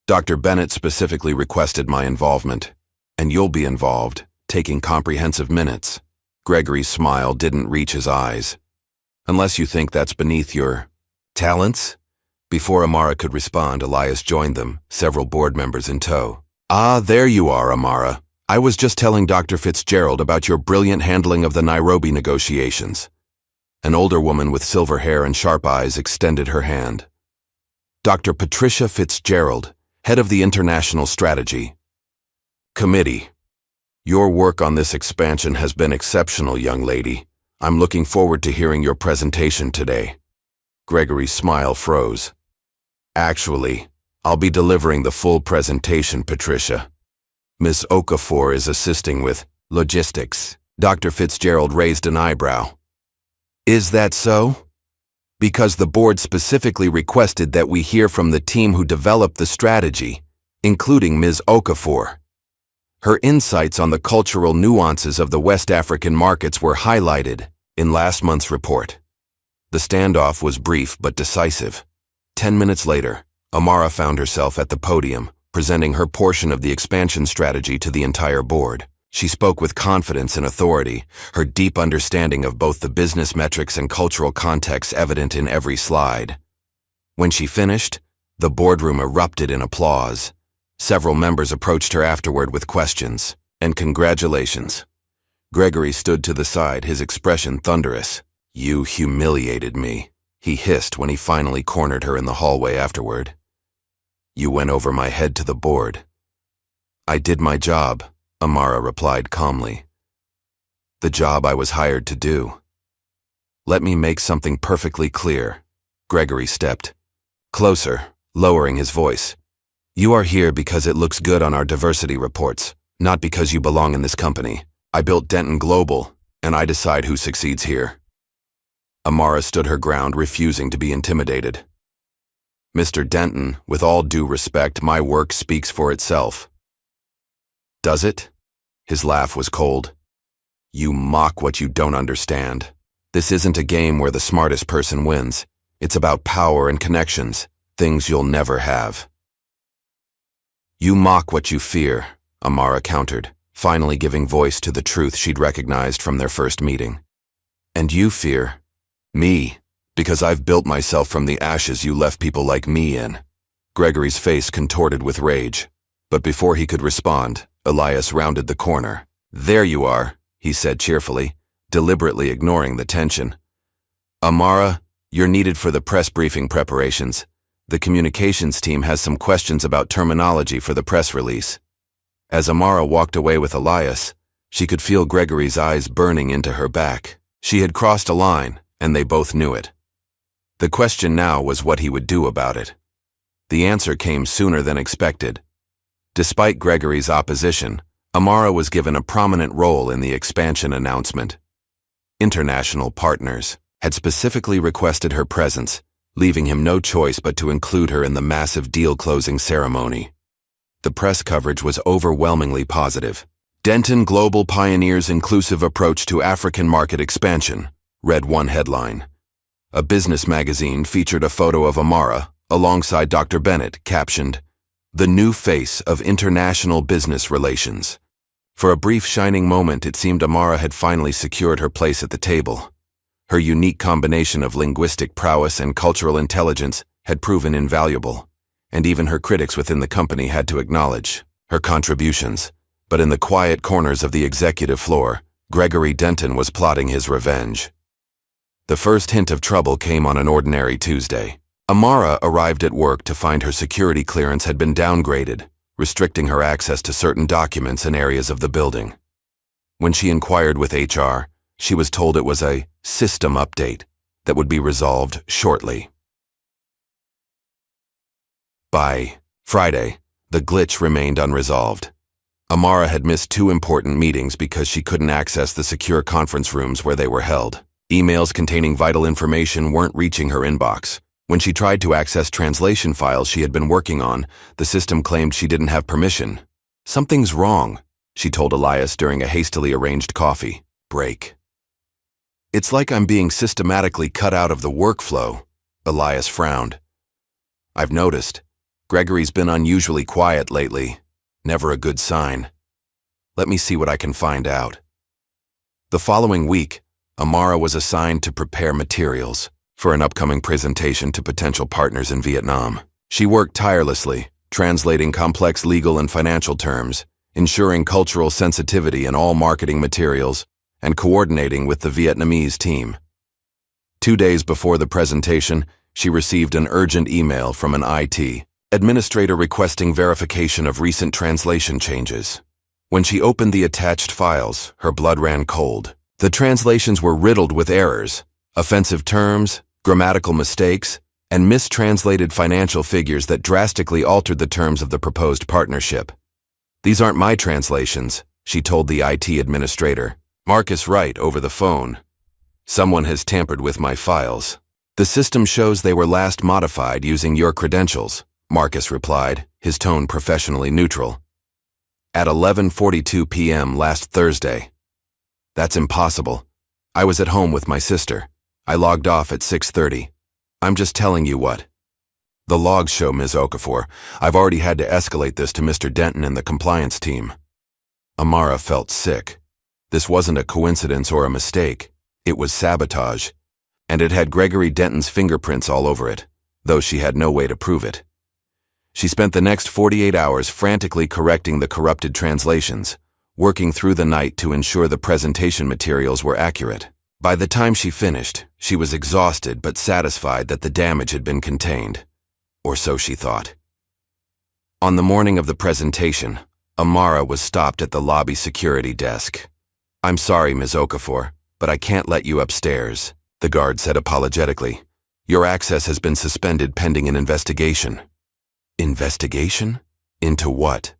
Dr. Bennett specifically requested my involvement, and you'll be involved, taking comprehensive minutes. Gregory's smile didn't reach his eyes. Unless you think that's beneath your talents? Before Amara could respond, Elias joined them, several board members in tow. Ah, there you are, Amara. I was just telling Dr. Fitzgerald about your brilliant handling of the Nairobi negotiations. An older woman with silver hair and sharp eyes extended her hand. Dr. Patricia Fitzgerald, head of the International Strategy Committee. Your work on this expansion has been exceptional, young lady. I'm looking forward to hearing your presentation today. Gregory's smile froze. Actually, I'll be delivering the full presentation, Patricia. Miss Okafor is assisting with logistics. Dr. Fitzgerald raised an eyebrow. Is that so? Because the board specifically requested that we hear from the team who developed the strategy, including Ms. Okafor. Her insights on the cultural nuances of the West African markets were highlighted in last month's report. The standoff was brief but decisive. 10 minutes later, Amara found herself at the podium, presenting her portion of the expansion strategy to the entire board. She spoke with confidence and authority, her deep understanding of both the business metrics and cultural context evident in every slide. When she finished, the boardroom erupted in applause. Several members approached her afterward with questions and congratulations. Gregory stood to the side, his expression thunderous. "You humiliated me," he hissed when he finally cornered her in the hallway afterward. "You went over my head to the board." "I did my job," Amara replied calmly. "The job I was hired to do." "Let me make something perfectly clear." Gregory stepped closer, lowering his voice. "You are here because it looks good on our diversity reports, not because you belong in this company. I built Denton Global, and I decide who succeeds here." Amara stood her ground, refusing to be intimidated. "Mr. Denton, with all due respect, my work speaks for itself." "Does it?" His laugh was cold. "You mock what you don't understand. This isn't a game where the smartest person wins. It's about power and connections, things you'll never have." "You mock what you fear," Amara countered, finally giving voice to the truth she'd recognized from their first meeting. "And you fear me, because I've built myself from the ashes you left people like me in." Gregory's face contorted with rage, but before he could respond, Elias rounded the corner. "There you are," he said cheerfully, deliberately ignoring the tension. "Amara, you're needed for the press briefing preparations. The communications team has some questions about terminology for the press release." As Amara walked away with Elias, she could feel Gregory's eyes burning into her back. She had crossed a line, and they both knew it. The question now was what he would do about it. The answer came sooner than expected. Despite Gregory's opposition, Amara was given a prominent role in the expansion announcement. International partners had specifically requested her presence, leaving him no choice but to include her in the massive deal-closing ceremony. The press coverage was overwhelmingly positive. "Denton Global pioneers inclusive approach to African market expansion," read one headline. A business magazine featured a photo of Amara, alongside Dr. Bennett, captioned, "The new face of international business relations." For a brief shining moment, it seemed Amara had finally secured her place at the table. Her unique combination of linguistic prowess and cultural intelligence had proven invaluable, and even her critics within the company had to acknowledge her contributions. But in the quiet corners of the executive floor, Gregory Denton was plotting his revenge. The first hint of trouble came on an ordinary Tuesday. Amara arrived at work to find her security clearance had been downgraded, restricting her access to certain documents and areas of the building. When she inquired with HR, she was told it was a system update that would be resolved shortly. By Friday, the glitch remained unresolved. Amara had missed 2 important meetings because she couldn't access the secure conference rooms where they were held. Emails containing vital information weren't reaching her inbox. When she tried to access translation files she had been working on, the system claimed she didn't have permission. "Something's wrong," she told Elias during a hastily arranged coffee break. "It's like I'm being systematically cut out of the workflow," Elias frowned. "I've noticed. Gregory's been unusually quiet lately. Never a good sign. Let me see what I can find out." The following week, Amara was assigned to prepare materials for an upcoming presentation to potential partners in Vietnam. She worked tirelessly, translating complex legal and financial terms, ensuring cultural sensitivity in all marketing materials, and coordinating with the Vietnamese team. 2 days before the presentation, she received an urgent email from an IT administrator requesting verification of recent translation changes. When she opened the attached files, her blood ran cold. The translations were riddled with errors, offensive terms, grammatical mistakes, and mistranslated financial figures that drastically altered the terms of the proposed partnership. "These aren't my translations," she told the IT administrator. "Marcus Wright over the phone. Someone has tampered with my files. The system shows they were last modified using your credentials," Marcus replied, his tone professionally neutral. "At 11:42 p.m. last Thursday." "That's impossible. I was at home with my sister. I logged off at 6:30. I'm just telling you what. The logs show, Ms. Okafor. I've already had to escalate this to Mr. Denton and the compliance team. Amara felt sick. This wasn't a coincidence or a mistake. It was sabotage. And it had Gregory Denton's fingerprints all over it, though she had no way to prove it. She spent the next 48 hours frantically correcting the corrupted translations, working through the night to ensure the presentation materials were accurate. By the time she finished, she was exhausted but satisfied that the damage had been contained. Or so she thought. On the morning of the presentation, Amara was stopped at the lobby security desk. "I'm sorry, Ms. Okafor, but I can't let you upstairs," the guard said apologetically. "Your access has been suspended pending an investigation." Investigation? Into what?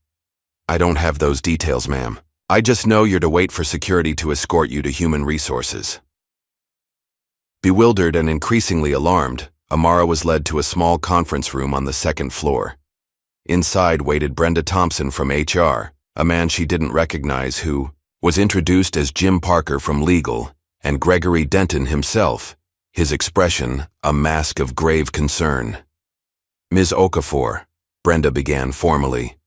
"I don't have those details, ma'am. I just know you're to wait for security to escort you to human resources." Bewildered and increasingly alarmed, Amara was led to a small conference room on the second floor. Inside waited Brenda Thompson from HR, a man she didn't recognize who was introduced as Jim Parker from Legal, and Gregory Denton himself, his expression a mask of grave concern. "Ms. Okafor," Brenda began formally,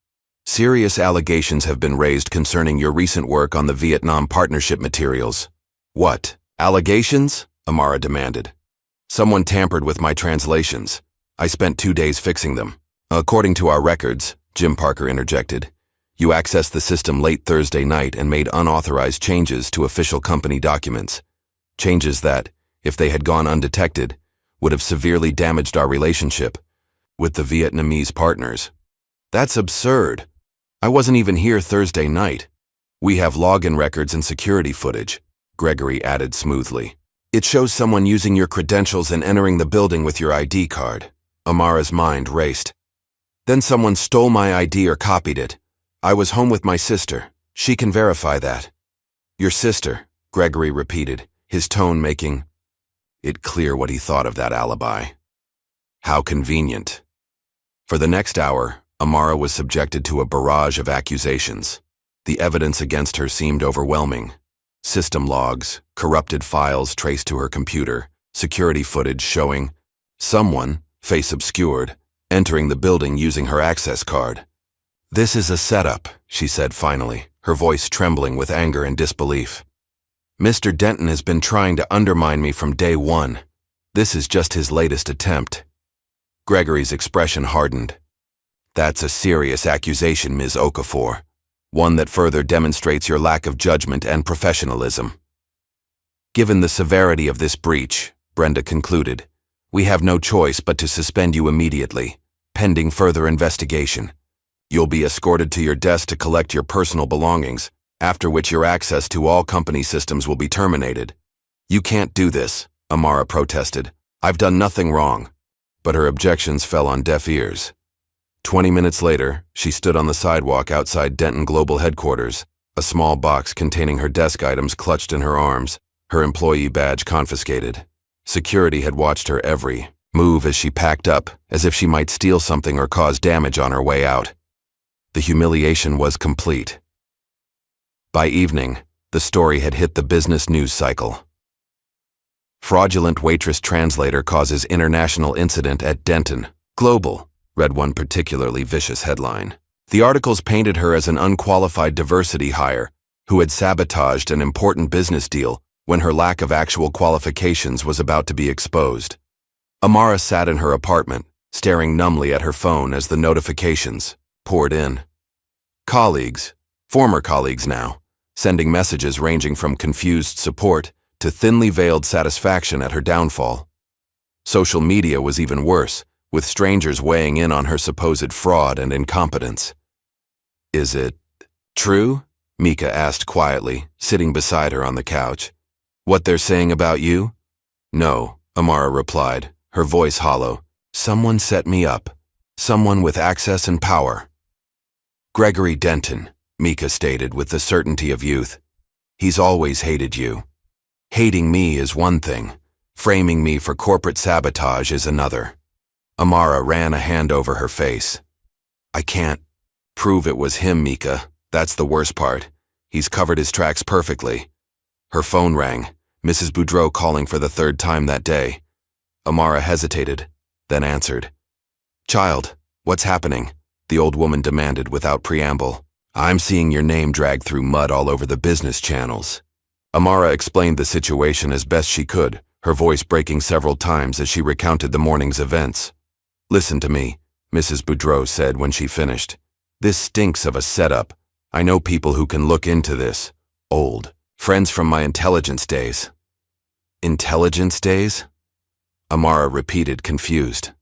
"serious allegations have been raised concerning your recent work on the Vietnam Partnership materials." "What? Allegations?" Amara demanded. "Someone tampered with my translations. I spent 2 days fixing them." "According to our records," Jim Parker interjected, "you accessed the system late Thursday night and made unauthorized changes to official company documents. Changes that, if they had gone undetected, would have severely damaged our relationship with the Vietnamese partners." "That's absurd. I wasn't even here Thursday night." "We have login records and security footage," Gregory added smoothly. "It shows someone using your credentials and entering the building with your ID card." Amara's mind raced. "Then someone stole my ID or copied it. I was home with my sister. She can verify that." "Your sister," Gregory repeated, his tone making it clear what he thought of that alibi. How convenient. For the next hour, Amara was subjected to a barrage of accusations. The evidence against her seemed overwhelming. System logs, corrupted files traced to her computer, security footage showing someone, face obscured, entering the building using her access card. "This is a setup," she said finally, her voice trembling with anger and disbelief. "Mr. Denton has been trying to undermine me from day one. This is just his latest attempt." Gregory's expression hardened. "That's a serious accusation, Ms. Okafor. One that further demonstrates your lack of judgment and professionalism." "Given the severity of this breach," Brenda concluded, "we have no choice but to suspend you immediately, pending further investigation. You'll be escorted to your desk to collect your personal belongings, after which your access to all company systems will be terminated." "You can't do this," Amara protested. "I've done nothing wrong." But her objections fell on deaf ears. 20 minutes later, she stood on the sidewalk outside Denton Global headquarters, a small box containing her desk items clutched in her arms, her employee badge confiscated. Security had watched her every move as she packed up, as if she might steal something or cause damage on her way out. The humiliation was complete. By evening, the story had hit the business news cycle. "Fraudulent Waitress translator causes international incident at Denton Global," read one particularly vicious headline. The articles painted her as an unqualified diversity hire who had sabotaged an important business deal when her lack of actual qualifications was about to be exposed. Amara sat in her apartment, staring numbly at her phone as the notifications poured in. Colleagues, former colleagues now, sending messages ranging from confused support to thinly veiled satisfaction at her downfall. Social media was even worse, with strangers weighing in on her supposed fraud and incompetence. "Is it true?" Mika asked quietly, sitting beside her on the couch. "What they're saying about you?" "No," Amara replied, her voice hollow. "Someone set me up. Someone with access and power." "Gregory Denton," Mika stated with the certainty of youth. "He's always hated you. Hating me is one thing. Framing me for corporate sabotage is another." Amara ran a hand over her face. "I can't prove it was him, Mika. That's the worst part. He's covered his tracks perfectly." Her phone rang, Mrs. Boudreau calling for the third time that day. Amara hesitated, then answered. Child, what's happening? The old woman demanded without preamble. I'm seeing your name dragged through mud all over the business channels. Amara explained the situation as best she could, her voice breaking several times as she recounted the morning's events. Listen to me, Mrs. Boudreau said when she finished. This stinks of a setup. I know people who can look into this. Old. Friends from my intelligence days. Intelligence days? Amara repeated, confused.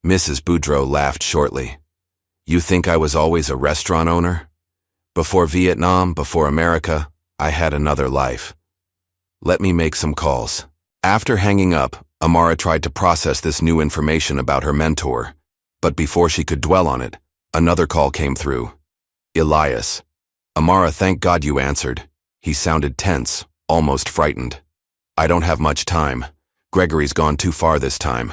Mrs. Boudreau laughed shortly. You think I was always a restaurant owner? Before Vietnam, before America, I had another life. Let me make some calls. After hanging up, Amara tried to process this new information about her mentor, but before she could dwell on it, another call came through. Elias. Amara, thank God you answered. He sounded tense, almost frightened. I don't have much time. Gregory's gone too far this time.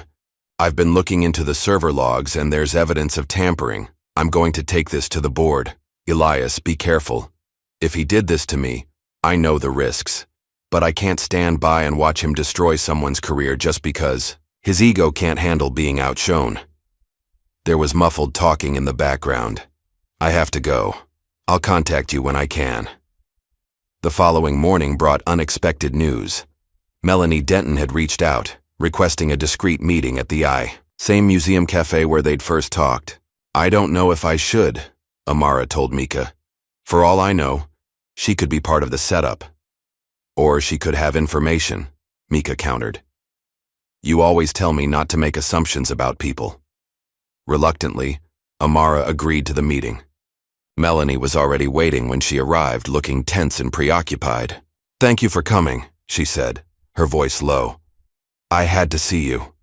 I've been looking into the server logs and there's evidence of tampering. I'm going to take this to the board. Elias, be careful. If he did this to me, I know the risks. But I can't stand by and watch him destroy someone's career just because his ego can't handle being outshone. There was muffled talking in the background. I have to go. I'll contact you when I can. The following morning brought unexpected news. Melanie Denton had reached out, requesting a discreet meeting at the same museum cafe where they'd first talked. I don't know if I should, Amara told Mika. For all I know, she could be part of the setup. Or she could have information, Mika countered. You always tell me not to make assumptions about people. Reluctantly, Amara agreed to the meeting. Melanie was already waiting when she arrived, looking tense and preoccupied. Thank you for coming, she said, her voice low. I had to see you.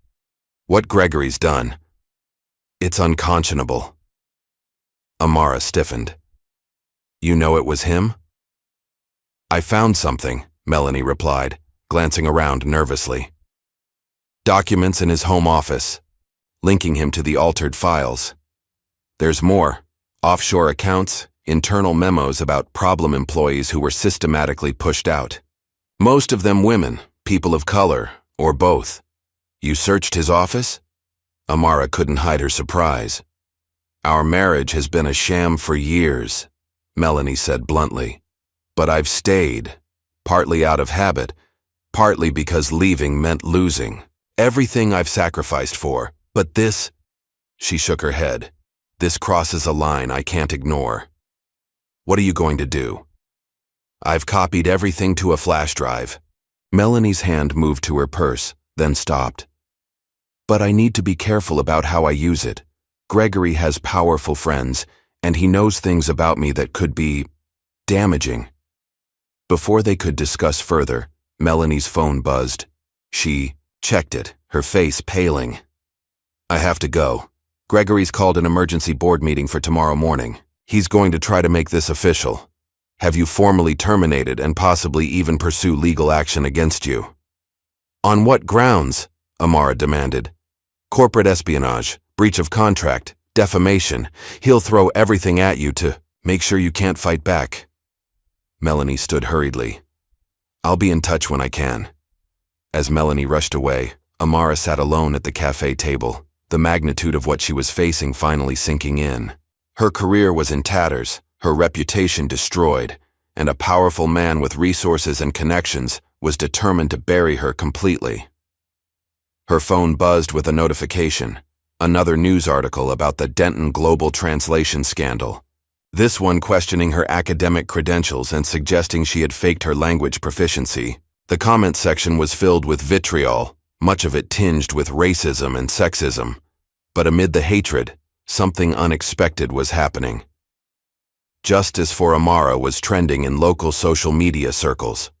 What Gregory's done. It's unconscionable. Amara stiffened. You know it was him? I found something, Melanie replied, glancing around nervously. Documents in his home office, linking him to the altered files. There's more. Offshore accounts, internal memos about problem employees who were systematically pushed out. Most of them women, people of color, or both. You searched his office? Amara couldn't hide her surprise. Our marriage has been a sham for years, Melanie said bluntly. But I've stayed, partly out of habit, partly because leaving meant losing. Everything I've sacrificed for, but this, she shook her head. This crosses a line I can't ignore. What are you going to do? I've copied everything to a flash drive. Melanie's hand moved to her purse, then stopped. But I need to be careful about how I use it. Gregory has powerful friends, and he knows things about me that could be damaging. Before they could discuss further, Melanie's phone buzzed. She checked it, her face paling. I have to go. Gregory's called an emergency board meeting for tomorrow morning. He's going to try to make this official. Have you formally terminated and possibly even pursue legal action against you? On what grounds? Amara demanded. Corporate espionage, breach of contract, defamation. He'll throw everything at you to make sure you can't fight back. Melanie stood hurriedly. I'll be in touch when I can. As Melanie rushed away, Amara sat alone at the cafe table, the magnitude of what she was facing finally sinking in. Her career was in tatters, her reputation destroyed, and a powerful man with resources and connections was determined to bury her completely. Her phone buzzed with a notification, another news article about the Denton Global Translation scandal. This one questioning her academic credentials and suggesting she had faked her language proficiency. The comment section was filled with vitriol, much of it tinged with racism and sexism. But amid the hatred, something unexpected was happening. Justice for Amara was trending in local social media circles.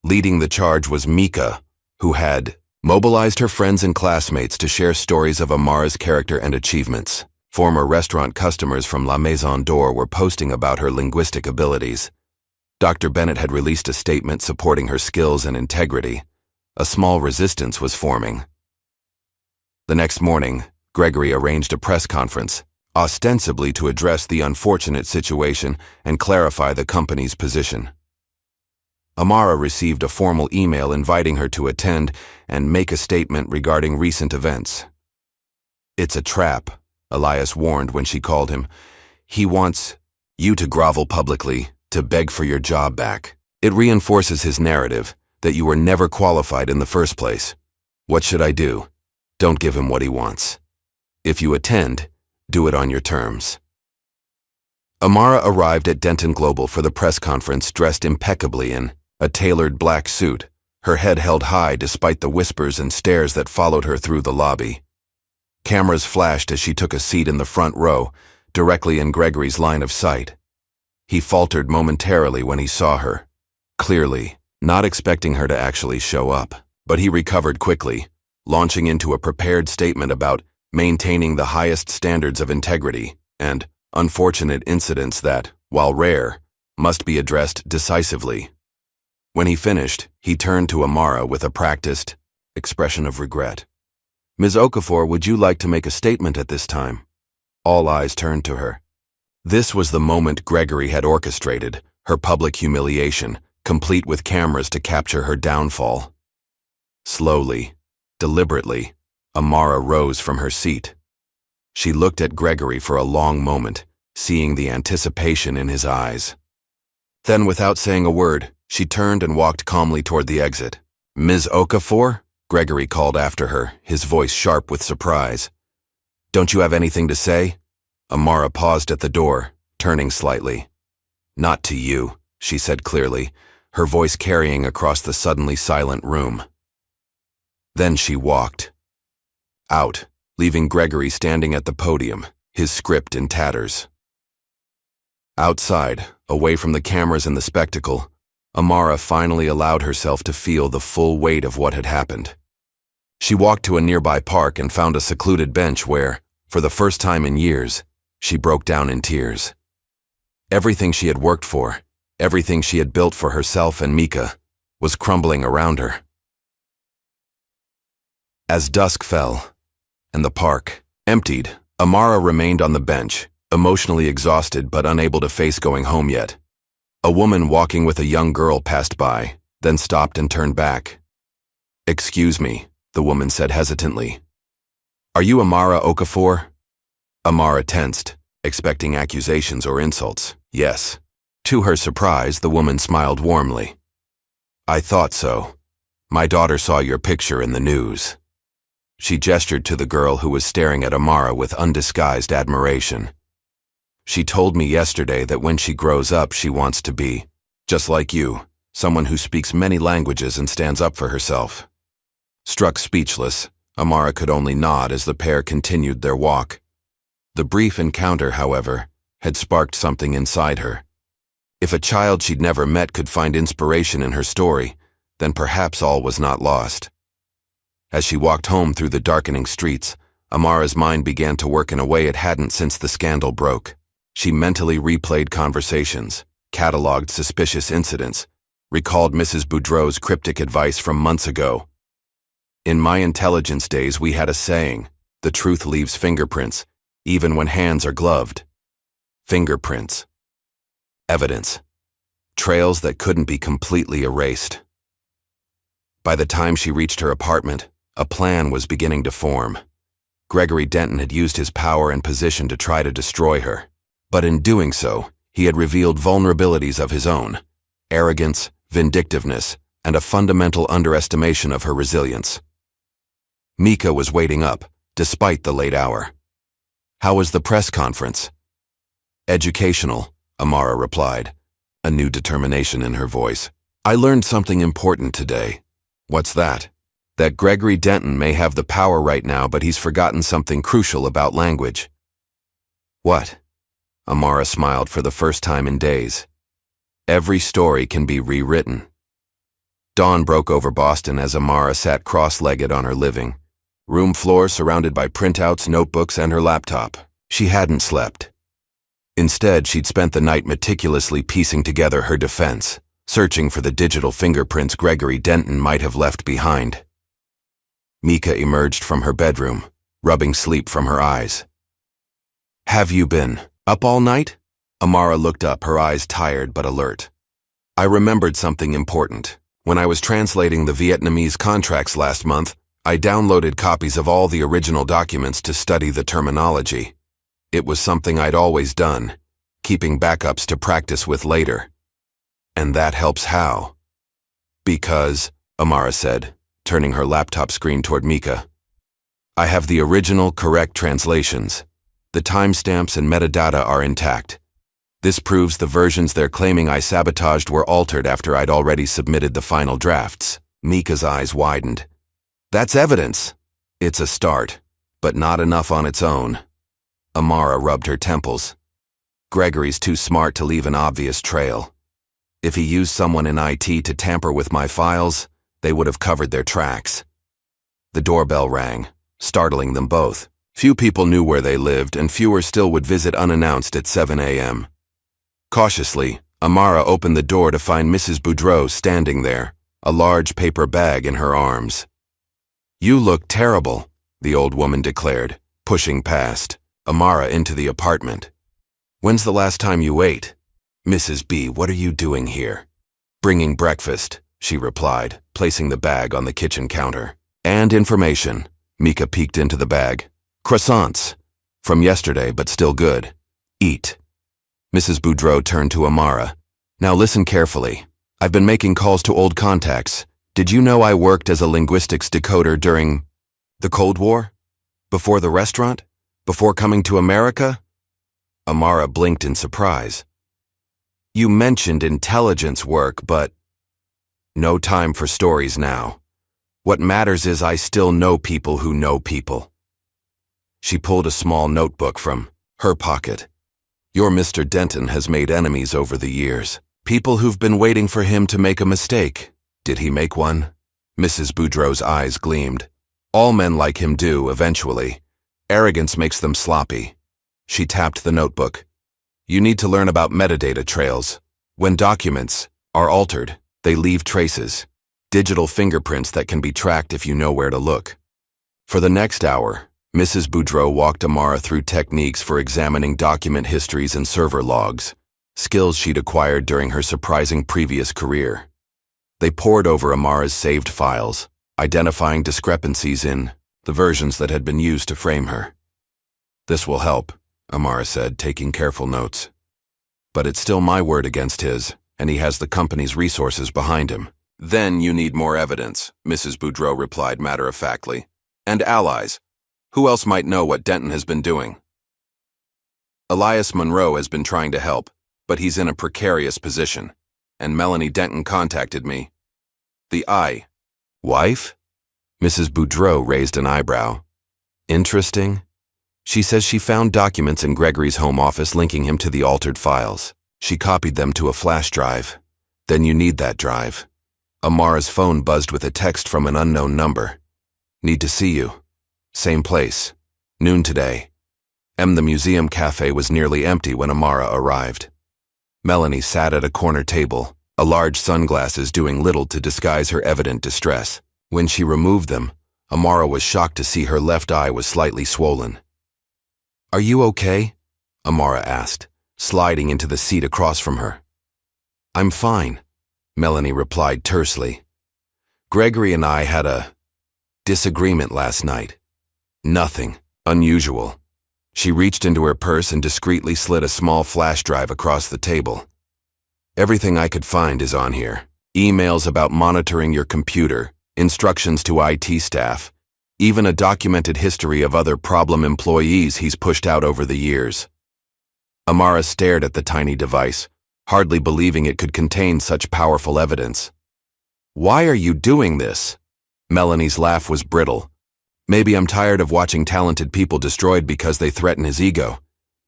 Leading the charge was Mika, who had mobilized her friends and classmates to share stories of Amara's character and achievements. Former restaurant customers from La Maison d'Or were posting about her linguistic abilities. Dr. Bennett had released a statement supporting her skills and integrity. A small resistance was forming. The next morning, Gregory arranged a press conference, ostensibly to address the unfortunate situation and clarify the company's position. Amara received a formal email inviting her to attend and make a statement regarding recent events. "It's a trap," Elias warned when she called him. "He wants you to grovel publicly, to beg for your job back. It reinforces his narrative that you were never qualified in the first place. What should I do? Don't give him what he wants. If you attend, do it on your terms." Amara arrived at Denton Global for the press conference dressed impeccably in a tailored black suit, her head held high despite the whispers and stares that followed her through the lobby. Cameras flashed as she took a seat in the front row, directly in Gregory's line of sight. He faltered momentarily when he saw her, clearly not expecting her to actually show up. But he recovered quickly, launching into a prepared statement about maintaining the highest standards of integrity and unfortunate incidents that, while rare, must be addressed decisively. When he finished, he turned to Amara with a practiced expression of regret. "Ms. Okafor, would you like to make a statement at this time?" All eyes turned to her. This was the moment Gregory had orchestrated, her public humiliation, complete with cameras to capture her downfall. Slowly, deliberately, Amara rose from her seat. She looked at Gregory for a long moment, seeing the anticipation in his eyes. Then, without saying a word, she turned and walked calmly toward the exit. "Ms. Okafor?" Gregory called after her, his voice sharp with surprise. "Don't you have anything to say?" Amara paused at the door, turning slightly. "Not to you," she said clearly, her voice carrying across the suddenly silent room. Then she walked out, leaving Gregory standing at the podium, his script in tatters. Outside, away from the cameras and the spectacle, Amara finally allowed herself to feel the full weight of what had happened. She walked to a nearby park and found a secluded bench where, for the first time in years, she broke down in tears. Everything she had worked for, everything she had built for herself and Mika, was crumbling around her. As dusk fell, and the park emptied, Amara remained on the bench, emotionally exhausted but unable to face going home yet. A woman walking with a young girl passed by, then stopped and turned back. "Excuse me," the woman said hesitantly. "Are you Amara Okafor?" Amara tensed, expecting accusations or insults. "Yes." To her surprise, the woman smiled warmly. "I thought so. My daughter saw your picture in the news." She gestured to the girl who was staring at Amara with undisguised admiration. "She told me yesterday that when she grows up she wants to be, just like you, someone who speaks many languages and stands up for herself." Struck speechless, Amara could only nod as the pair continued their walk. The brief encounter, however, had sparked something inside her. If a child she'd never met could find inspiration in her story, then perhaps all was not lost. As she walked home through the darkening streets, Amara's mind began to work in a way it hadn't since the scandal broke. She mentally replayed conversations, cataloged suspicious incidents, recalled Mrs. Boudreau's cryptic advice from months ago. "In my intelligence days we had a saying, the truth leaves fingerprints, even when hands are gloved." Fingerprints. Evidence. Trails that couldn't be completely erased. By the time she reached her apartment, a plan was beginning to form. Gregory Denton had used his power and position to try to destroy her. But in doing so, he had revealed vulnerabilities of his own: arrogance, vindictiveness, and a fundamental underestimation of her resilience. Mika was waiting up, despite the late hour. "How was the press conference?" "Educational," Amara replied, a new determination in her voice. "I learned something important today." "What's that?" "That Gregory Denton may have the power right now, but he's forgotten something crucial about language." "What?" Amara smiled for the first time in days. "Every story can be rewritten." Dawn broke over Boston as Amara sat cross-legged on her living room floor surrounded by printouts, notebooks, and her laptop. She hadn't slept. Instead, she'd spent the night meticulously piecing together her defense, searching for the digital fingerprints Gregory Denton might have left behind. Mika emerged from her bedroom, rubbing sleep from her eyes. "Have you been up all night?" Amara looked up, her eyes tired but alert. I remembered something important. When I was translating the Vietnamese contracts last month, I downloaded copies of all the original documents to study the terminology. It was something I'd always done, keeping backups to practice with later. And that helps how? Because, Amara said, turning her laptop screen toward Mika, I have the original correct translations. The timestamps and metadata are intact. This proves the versions they're claiming I sabotaged were altered after I'd already submitted the final drafts. Mika's eyes widened. That's evidence. It's a start, but not enough on its own. Amara rubbed her temples. Gregory's too smart to leave an obvious trail. If he used someone in IT to tamper with my files, they would have covered their tracks. The doorbell rang, startling them both. Few people knew where they lived, and fewer still would visit unannounced at 7 a.m. Cautiously, Amara opened the door to find Mrs. Boudreau standing there, a large paper bag in her arms. You look terrible, the old woman declared, pushing past Amara into the apartment. When's the last time you ate? Mrs. B, what are you doing here? Bringing breakfast, she replied, placing the bag on the kitchen counter. And information. Mika peeked into the bag. Croissants. From yesterday, but still good. Eat. Mrs. Boudreau turned to Amara. Now listen carefully. I've been making calls to old contacts. Did you know I worked as a linguistics decoder during the Cold War? Before the restaurant? Before coming to America? Amara blinked in surprise. You mentioned intelligence work, but no time for stories now. What matters is I still know people who know people. She pulled a small notebook from her pocket. Your Mr. Denton has made enemies over the years. People who've been waiting for him to make a mistake. Did he make one? Mrs. Boudreau's eyes gleamed. All men like him do, eventually. Arrogance makes them sloppy. She tapped the notebook. You need to learn about metadata trails. When documents are altered, they leave traces. Digital fingerprints that can be tracked if you know where to look. For the next hour, Mrs. Boudreau walked Amara through techniques for examining document histories and server logs, skills she'd acquired during her surprising previous career. They pored over Amara's saved files, identifying discrepancies in the versions that had been used to frame her. This will help, Amara said, taking careful notes. But it's still my word against his, and he has the company's resources behind him. Then you need more evidence, Mrs. Boudreau replied matter-of-factly. And allies. Who else might know what Denton has been doing? Elias Monroe has been trying to help, but he's in a precarious position, and Melanie Denton contacted me. The wife? Mrs. Boudreau raised an eyebrow. Interesting. She says she found documents in Gregory's home office linking him to the altered files. She copied them to a flash drive. Then you need that drive. Amara's phone buzzed with a text from an unknown number. Need to see you. Same place. Noon today. The museum cafe was nearly empty when Amara arrived. Melanie sat at a corner table, a large sunglasses doing little to disguise her evident distress. When she removed them, Amara was shocked to see her left eye was slightly swollen. Are you okay? Amara asked, sliding into the seat across from her. I'm fine, Melanie replied tersely. Gregory and I had a disagreement last night. Nothing unusual. She reached into her purse and discreetly slid a small flash drive across the table. Everything I could find is on here. Emails about monitoring your computer, instructions to IT staff, even a documented history of other problem employees he's pushed out over the years. Amara stared at the tiny device, hardly believing it could contain such powerful evidence. Why are you doing this? Melanie's laugh was brittle. Maybe I'm tired of watching talented people destroyed because they threaten his ego.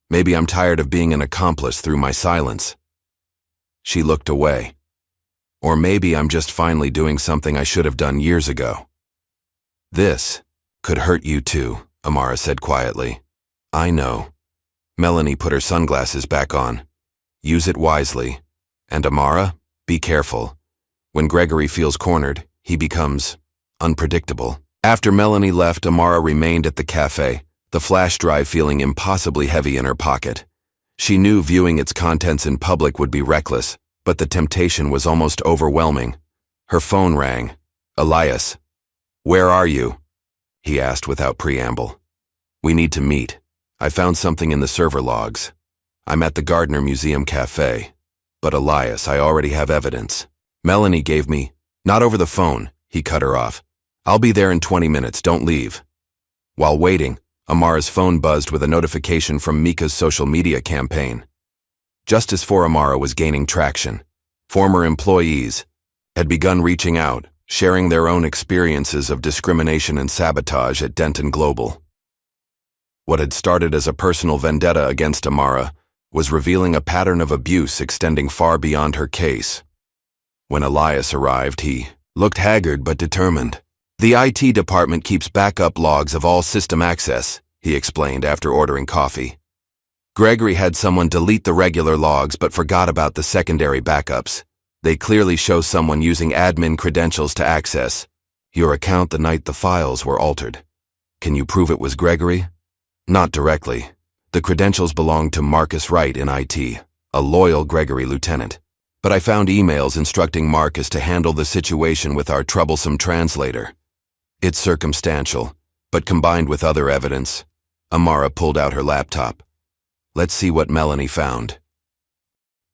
Maybe I'm tired of being an accomplice through my silence. She looked away. Or maybe I'm just finally doing something I should have done years ago. This could hurt you too, Amara said quietly. I know. Melanie put her sunglasses back on. Use it wisely. And Amara, be careful. When Gregory feels cornered, he becomes unpredictable. After Melanie left, Amara remained at the cafe, the flash drive feeling impossibly heavy in her pocket. She knew viewing its contents in public would be reckless, but the temptation was almost overwhelming. Her phone rang. "Elias, where are you?" he asked without preamble. "We need to meet. I found something in the server logs. I'm at the Gardner Museum Cafe. But Elias, I already have evidence. Melanie gave me—" "Not over the phone," he cut her off. "I'll be there in 20 minutes, don't leave." While waiting, Amara's phone buzzed with a notification from Mika's social media campaign. Just as Amara was gaining traction, former employees had begun reaching out, sharing their own experiences of discrimination and sabotage at Denton Global. What had started as a personal vendetta against Amara was revealing a pattern of abuse extending far beyond her case. When Elias arrived, he looked haggard but determined. "The IT department keeps backup logs of all system access," he explained after ordering coffee. "Gregory had someone delete the regular logs but forgot about the secondary backups. They clearly show someone using admin credentials to access your account the night the files were altered. Can you prove it was Gregory?" "Not directly. The credentials belonged to Marcus Wright in IT, a loyal Gregory lieutenant. But I found emails instructing Marcus to handle the situation with our troublesome translator. It's circumstantial, but combined with other evidence." Amara pulled out her laptop. "Let's see what Melanie found."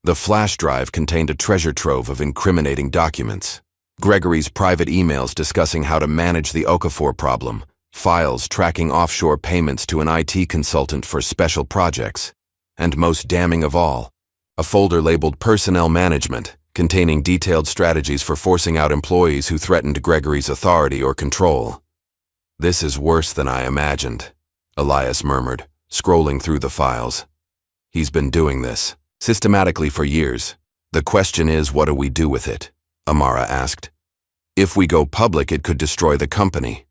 The flash drive contained a treasure trove of incriminating documents. Gregory's private emails discussing how to manage the Okafor problem, files tracking offshore payments to an IT consultant for special projects, and most damning of all, a folder labeled Personnel Management, containing detailed strategies for forcing out employees who threatened Gregory's authority or control. "This is worse than I imagined," Elias murmured, scrolling through the files. "He's been doing this systematically for years. The question is, what do we do with it?" Amara asked. "If we go public, it could destroy the company.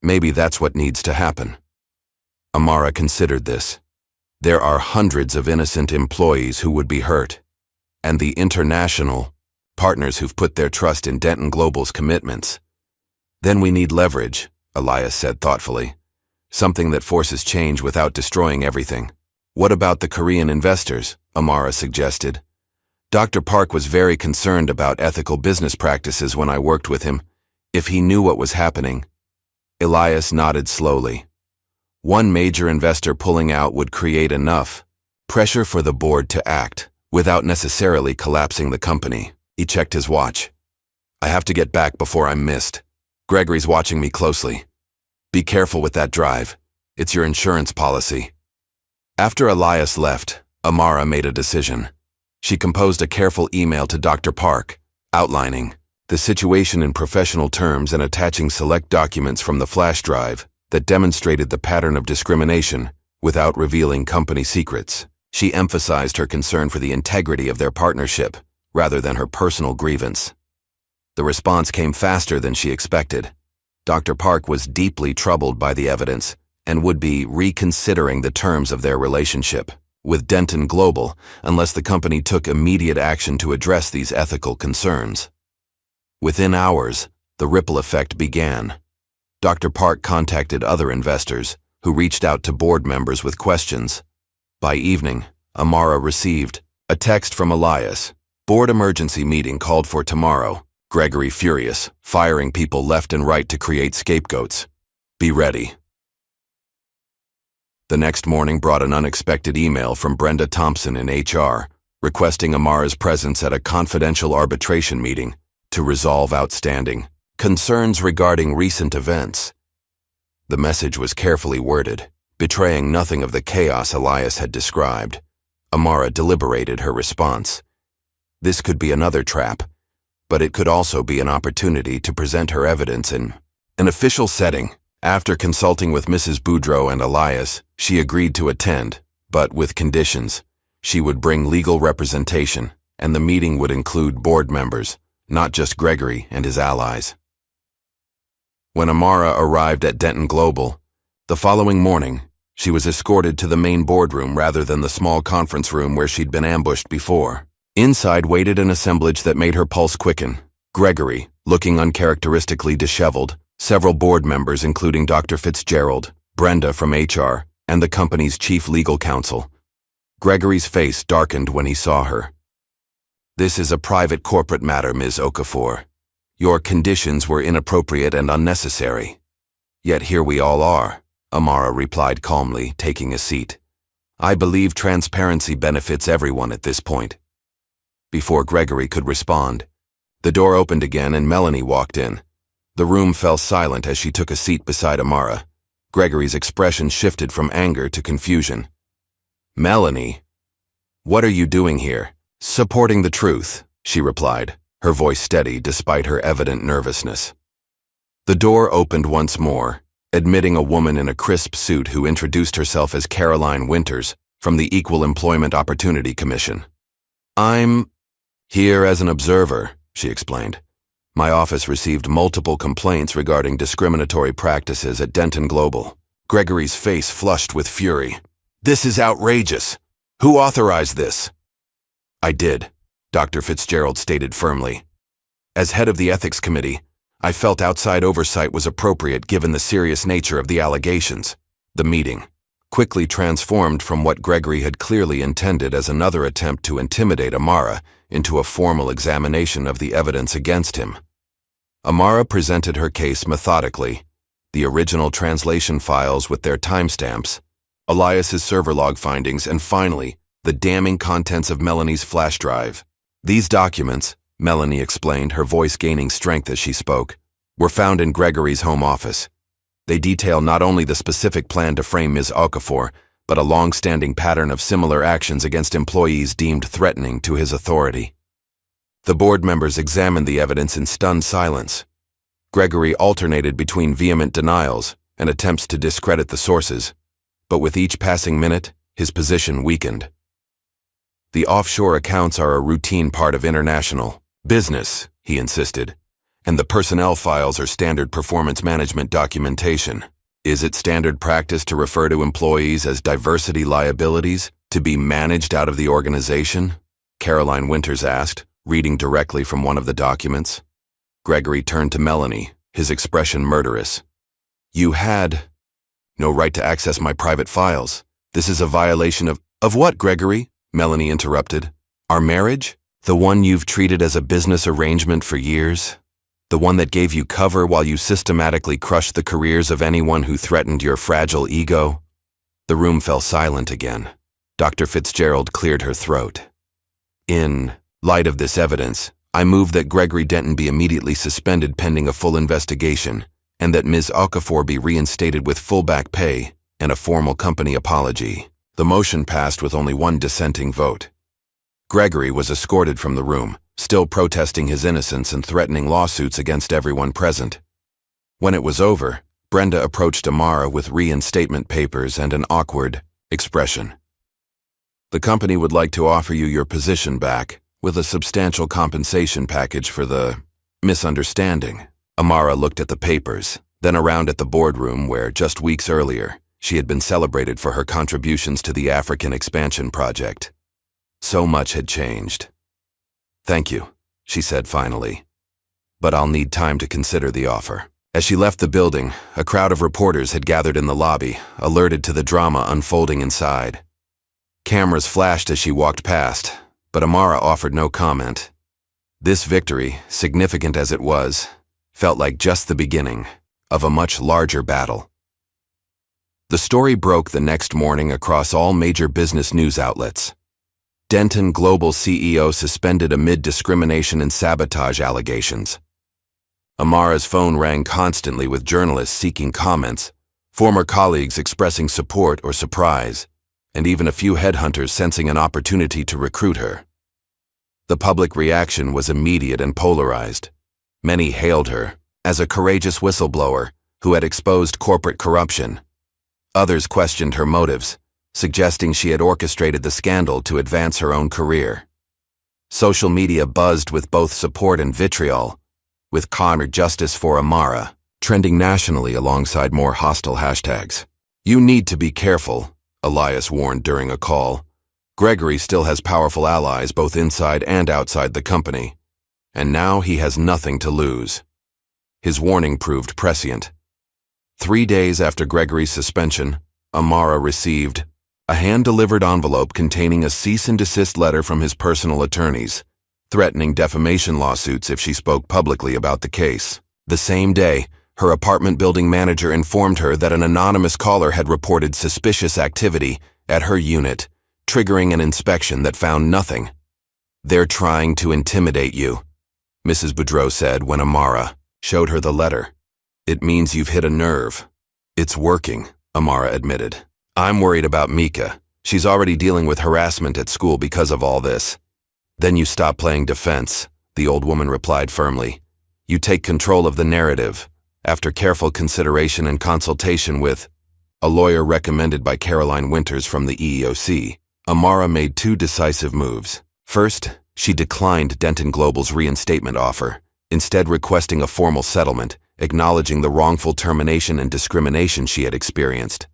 Maybe that's what needs to happen." Amara considered this. There are hundreds of innocent employees who would be hurt, and the international partners who've put their trust in Denton Global's commitments. "Then we need leverage," Elias said thoughtfully. "Something that forces change without destroying everything." "What about the Korean investors?" Amara suggested. "Dr. Park was very concerned about ethical business practices when I worked with him. If he knew what was happening—" Elias nodded slowly. "One major investor pulling out would create enough pressure for the board to act, without necessarily collapsing the company." He checked his watch. "I have to get back before I'm missed. Gregory's watching me closely. Be careful with that drive. It's your insurance policy." After Elias left, Amara made a decision. She composed a careful email to Dr. Park, outlining the situation in professional terms and attaching select documents from the flash drive that demonstrated the pattern of discrimination without revealing company secrets. She emphasized her concern for the integrity of their partnership rather than her personal grievance. The response came faster than she expected. Dr. Park was deeply troubled by the evidence and would be reconsidering the terms of their relationship with Denton Global unless the company took immediate action to address these ethical concerns. Within hours, the ripple effect began. Dr. Park contacted other investors, who reached out to board members with questions. By evening, Amara received a text from Elias. "Board emergency meeting called for tomorrow. Gregory furious, firing people left and right to create scapegoats. Be ready." The next morning brought an unexpected email from Brenda Thompson in HR, requesting Amara's presence at a confidential arbitration meeting to resolve outstanding concerns regarding recent events. The message was carefully worded, betraying nothing of the chaos Elias had described. Amara deliberated her response. This could be another trap, but it could also be an opportunity to present her evidence in an official setting. After consulting with Mrs. Boudreau and Elias, she agreed to attend, but with conditions. She would bring legal representation, and the meeting would include board members, not just Gregory and his allies. When Amara arrived at Denton Global, the following morning, she was escorted to the main boardroom rather than the small conference room where she'd been ambushed before. Inside waited an assemblage that made her pulse quicken. Gregory, looking uncharacteristically disheveled, several board members including Dr. Fitzgerald, Brenda from HR, and the company's chief legal counsel. Gregory's face darkened when he saw her. This is a private corporate matter, Ms. Okafor. Your conditions were inappropriate and unnecessary. Yet here we all are, Amara replied calmly, taking a seat. I believe transparency benefits everyone at this point. Before Gregory could respond, the door opened again and Melanie walked in. The room fell silent as she took a seat beside Amara. Gregory's expression shifted from anger to confusion. Melanie, what are you doing here? Supporting the truth, she replied, her voice steady despite her evident nervousness. The door opened once more, admitting a woman in a crisp suit who introduced herself as Caroline Winters from the Equal Employment Opportunity Commission. I'm here as an observer, she explained. My office received multiple complaints regarding discriminatory practices at Denton Global. Gregory's face flushed with fury. This is outrageous. Who authorized this? I did, Dr. Fitzgerald stated firmly. As head of the ethics committee, I felt outside oversight was appropriate given the serious nature of the allegations. The meeting quickly transformed from what Gregory had clearly intended as another attempt to intimidate Amara into a formal examination of the evidence against him. Amara presented her case methodically, the original translation files with their timestamps, Elias's server log findings, and finally, the damning contents of Melanie's flash drive. These documents, Melanie explained, her voice gaining strength as she spoke, were found in Gregory's home office. They detail not only the specific plan to frame Ms. Okafor, but a long-standing pattern of similar actions against employees deemed threatening to his authority. The board members examined the evidence in stunned silence. Gregory alternated between vehement denials and attempts to discredit the sources, but with each passing minute, his position weakened. The offshore accounts are a routine part of international business, he insisted, and the personnel files are standard performance management documentation. Is it standard practice to refer to employees as diversity liabilities to be managed out of the organization? Caroline Winters asked, reading directly from one of the documents. Gregory turned to Melanie, his expression murderous. You had no right to access my private files. This is a violation of what, Gregory? Melanie interrupted. Our marriage? The one you've treated as a business arrangement for years? The one that gave you cover while you systematically crushed the careers of anyone who threatened your fragile ego? The room fell silent again. Dr. Fitzgerald cleared her throat. In light of this evidence, I move that Gregory Denton be immediately suspended pending a full investigation, and that Ms. Okafor be reinstated with full back pay and a formal company apology. The motion passed with only one dissenting vote. Gregory was escorted from the room, still protesting his innocence and threatening lawsuits against everyone present. When it was over, Brenda approached Amara with reinstatement papers and an awkward expression. The company would like to offer you your position back, with a substantial compensation package for the misunderstanding. Amara looked at the papers, then around at the boardroom where, just weeks earlier, she had been celebrated for her contributions to the African expansion project. So much had changed. Thank you, she said finally. But I'll need time to consider the offer. As she left the building, a crowd of reporters had gathered in the lobby, alerted to the drama unfolding inside. Cameras flashed as she walked past, but Amara offered no comment. This victory, significant as it was, felt like just the beginning of a much larger battle. The story broke the next morning across all major business news outlets. Denton Global CEO suspended amid discrimination and sabotage allegations. Amara's phone rang constantly with journalists seeking comments, former colleagues expressing support or surprise, and even a few headhunters sensing an opportunity to recruit her. The public reaction was immediate and polarized. Many hailed her as a courageous whistleblower who had exposed corporate corruption. Others questioned her motives, suggesting she had orchestrated the scandal to advance her own career. Social media buzzed with both support and vitriol, with "Connor Justice for Amara" trending nationally alongside more hostile hashtags. You need to be careful, Elias warned during a call. Gregory still has powerful allies both inside and outside the company, and now he has nothing to lose. His warning proved prescient. 3 days after Gregory's suspension, Amara received a hand-delivered envelope containing a cease-and-desist letter from his personal attorneys, threatening defamation lawsuits if she spoke publicly about the case. The same day, her apartment building manager informed her that an anonymous caller had reported suspicious activity at her unit, triggering an inspection that found nothing. "They're trying to intimidate you," Mrs. Boudreau said when Amara showed her the letter. "It means you've hit a nerve." "It's working," Amara admitted. "I'm worried about Mika. She's already dealing with harassment at school because of all this." "Then you stop playing defense," the old woman replied firmly. "You take control of the narrative, after careful consideration and consultation with a lawyer recommended by Caroline Winters from the EEOC. Amara made two decisive moves. First, she declined Denton Global's reinstatement offer, instead requesting a formal settlement, acknowledging the wrongful termination and discrimination she had experienced.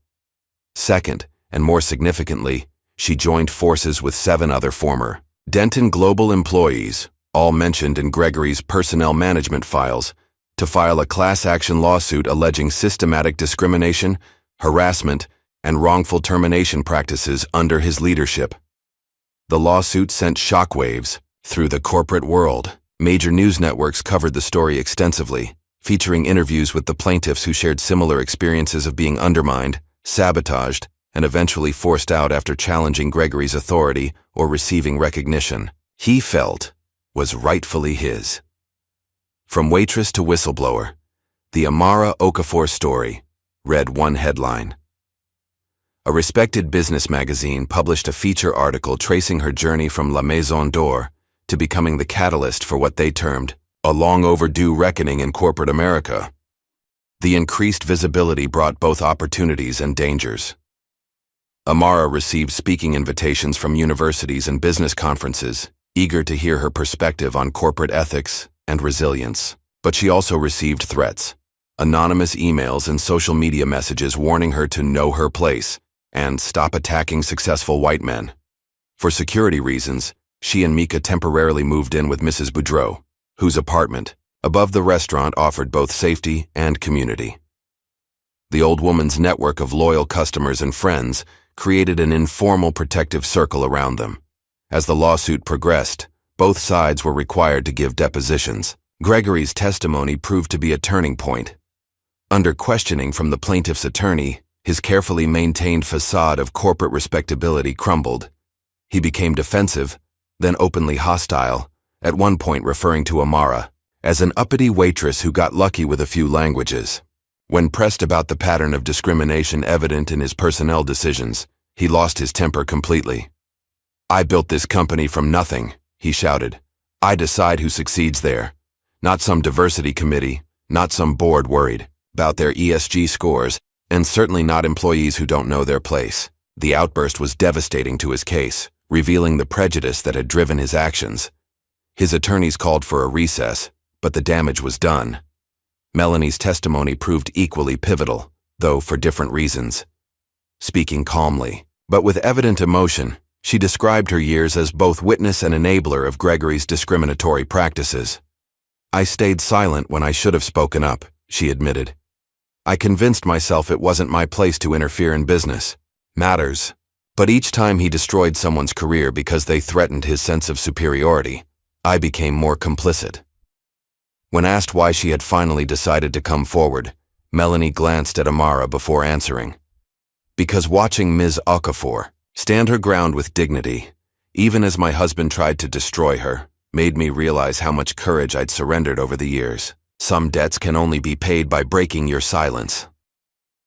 Second, and more significantly, she joined forces with 7 other former Denton Global employees, all mentioned in Gregory's personnel management files, to file a class action lawsuit alleging systematic discrimination, harassment, and wrongful termination practices under his leadership. The lawsuit sent shockwaves through the corporate world. Major news networks covered the story extensively, featuring interviews with the plaintiffs who shared similar experiences of being undermined, sabotaged, and eventually forced out after challenging Gregory's authority or receiving recognition he felt was rightfully his. From Waitress to Whistleblower, the Amara Okafor story read one headline. A respected business magazine published a feature article tracing her journey from La Maison d'Or to becoming the catalyst for what they termed a long overdue reckoning in corporate America. The increased visibility brought both opportunities and dangers. Amara received speaking invitations from universities and business conferences, eager to hear her perspective on corporate ethics and resilience. But she also received threats, anonymous emails and social media messages warning her to know her place and stop attacking successful white men. For security reasons, she and Mika temporarily moved in with Mrs. Boudreau, whose apartment, above the restaurant, offered both safety and community. The old woman's network of loyal customers and friends created an informal protective circle around them. As the lawsuit progressed, both sides were required to give depositions. Gregory's testimony proved to be a turning point. Under questioning from the plaintiff's attorney, his carefully maintained facade of corporate respectability crumbled. He became defensive, then openly hostile, at one point referring to Amara as an uppity waitress who got lucky with a few languages. When pressed about the pattern of discrimination evident in his personnel decisions, he lost his temper completely. "I built this company from nothing," he shouted. "I decide who succeeds there. Not some diversity committee, not some board worried about their ESG scores, and certainly not employees who don't know their place." The outburst was devastating to his case, revealing the prejudice that had driven his actions. His attorneys called for a recess, but the damage was done. Melanie's testimony proved equally pivotal, though for different reasons. Speaking calmly, but with evident emotion, she described her years as both witness and enabler of Gregory's discriminatory practices. "I stayed silent when I should have spoken up," she admitted. "I convinced myself it wasn't my place to interfere in business matters. But each time he destroyed someone's career because they threatened his sense of superiority, I became more complicit." When asked why she had finally decided to come forward, Melanie glanced at Amara before answering. "Because watching Ms. Okafor stand her ground with dignity, even as my husband tried to destroy her, made me realize how much courage I'd surrendered over the years. Some debts can only be paid by breaking your silence."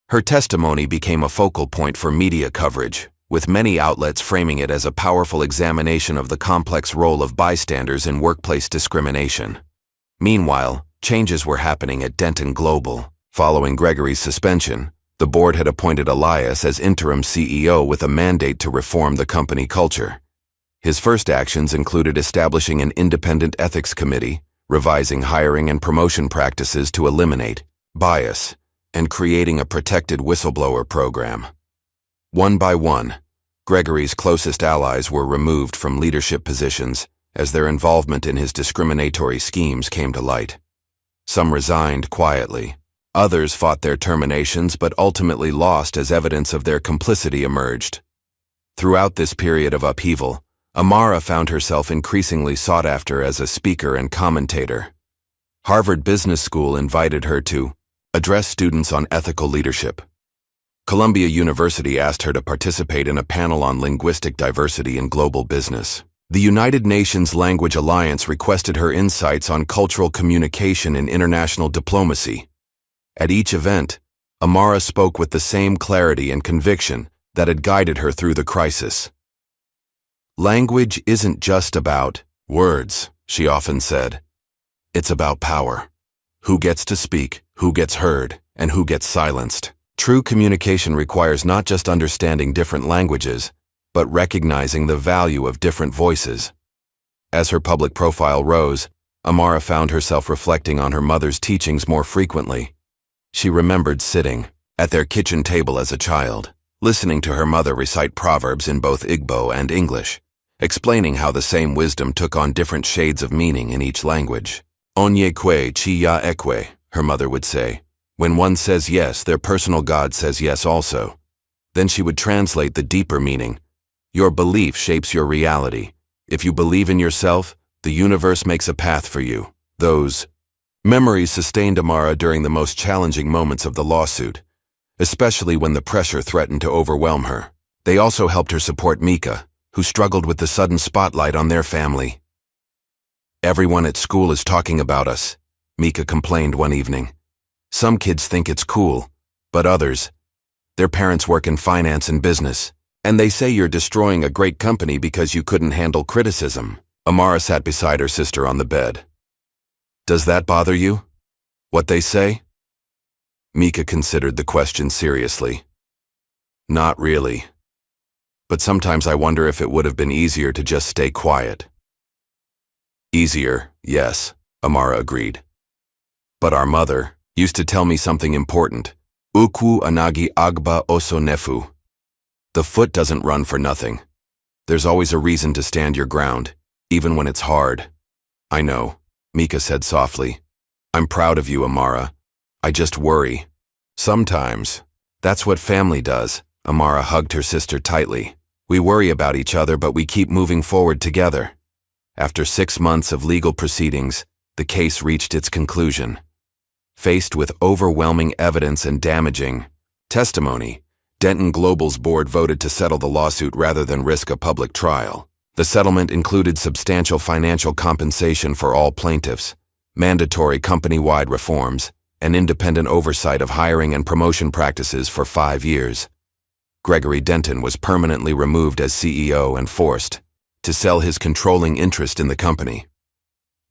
Her testimony became a focal point for media coverage, with many outlets framing it as a powerful examination of the complex role of bystanders in workplace discrimination. Meanwhile, changes were happening at Denton Global. Following Gregory's suspension, the board had appointed Elias as interim CEO with a mandate to reform the company culture. His first actions included establishing an independent ethics committee, revising hiring and promotion practices to eliminate bias, and creating a protected whistleblower program. One by one, Gregory's closest allies were removed from leadership positions as their involvement in his discriminatory schemes came to light. Some resigned quietly. Others fought their terminations but ultimately lost as evidence of their complicity emerged. Throughout this period of upheaval, Amara found herself increasingly sought after as a speaker and commentator. Harvard Business School invited her to address students on ethical leadership. Columbia University asked her to participate in a panel on linguistic diversity in global business. The United Nations Language Alliance requested her insights on cultural communication and international diplomacy. At each event, Amara spoke with the same clarity and conviction that had guided her through the crisis. Language isn't just about words, she often said. It's about power. Who gets to speak, who gets heard, and who gets silenced. True communication requires not just understanding different languages, but recognizing the value of different voices. As her public profile rose, Amara found herself reflecting on her mother's teachings more frequently. She remembered sitting at their kitchen table as a child, listening to her mother recite proverbs in both Igbo and English, explaining how the same wisdom took on different shades of meaning in each language. Onye kwe chi ya ekwe, her mother would say. When one says yes, their personal God says yes also. Then she would translate the deeper meaning. Your belief shapes your reality. If you believe in yourself, the universe makes a path for you. Those memories sustained Amara during the most challenging moments of the lawsuit, especially when the pressure threatened to overwhelm her. They also helped her support Mika, who struggled with the sudden spotlight on their family. Everyone at school is talking about us, Mika complained one evening. Some kids think it's cool, but others, their parents work in finance and business, and they say you're destroying a great company because you couldn't handle criticism. Amara sat beside her sister on the bed. Does that bother you? What they say? Mika considered the question seriously. Not really. But sometimes I wonder if it would have been easier to just stay quiet. Easier, yes, Amara agreed. But our mother used to tell me something important. Uku anagi agba oso nefu. The foot doesn't run for nothing. There's always a reason to stand your ground, even when it's hard. I know, Mika said softly. I'm proud of you, Amara. I just worry. Sometimes. That's what family does. Amara hugged her sister tightly. We worry about each other, but we keep moving forward together. After 6 months of legal proceedings, the case reached its conclusion. Faced with overwhelming evidence and damaging testimony, Denton Global's board voted to settle the lawsuit rather than risk a public trial. The settlement included substantial financial compensation for all plaintiffs, mandatory company-wide reforms, and independent oversight of hiring and promotion practices for 5 years. Gregory Denton was permanently removed as CEO and forced to sell his controlling interest in the company.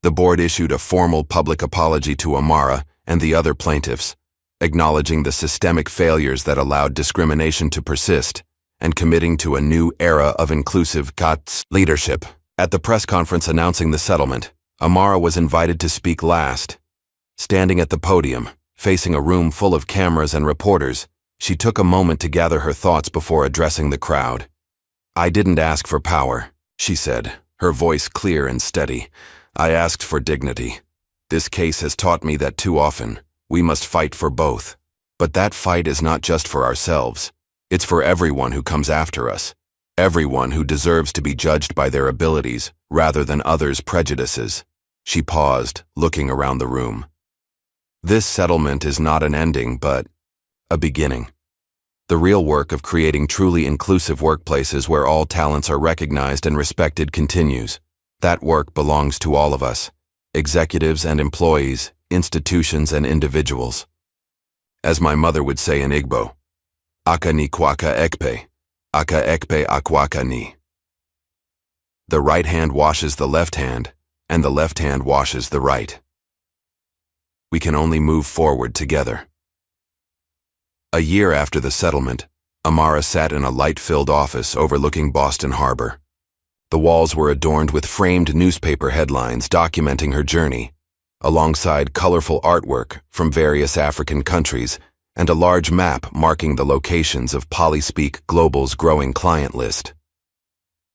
The board issued a formal public apology to Amara and the other plaintiffs, acknowledging the systemic failures that allowed discrimination to persist and committing to a new era of inclusive GATS leadership. At the press conference announcing the settlement, Amara was invited to speak last. Standing at the podium, facing a room full of cameras and reporters, she took a moment to gather her thoughts before addressing the crowd. I didn't ask for power, she said, her voice clear and steady. I asked for dignity. This case has taught me that too often, we must fight for both. But that fight is not just for ourselves. It's for everyone who comes after us. Everyone who deserves to be judged by their abilities rather than others' prejudices. She paused, looking around the room. This settlement is not an ending, but a beginning. The real work of creating truly inclusive workplaces where all talents are recognized and respected continues. That work belongs to all of us. Executives and employees, institutions and individuals. As my mother would say in Igbo, Aka ni kwaka ekpe, aka ekpe akwaka ni. The right hand washes the left hand, and the left hand washes the right. We can only move forward together. A year after the settlement, Amara sat in a light-filled office overlooking Boston Harbor. The walls were adorned with framed newspaper headlines documenting her journey, alongside colorful artwork from various African countries and a large map marking the locations of Polyspeak Global's growing client list.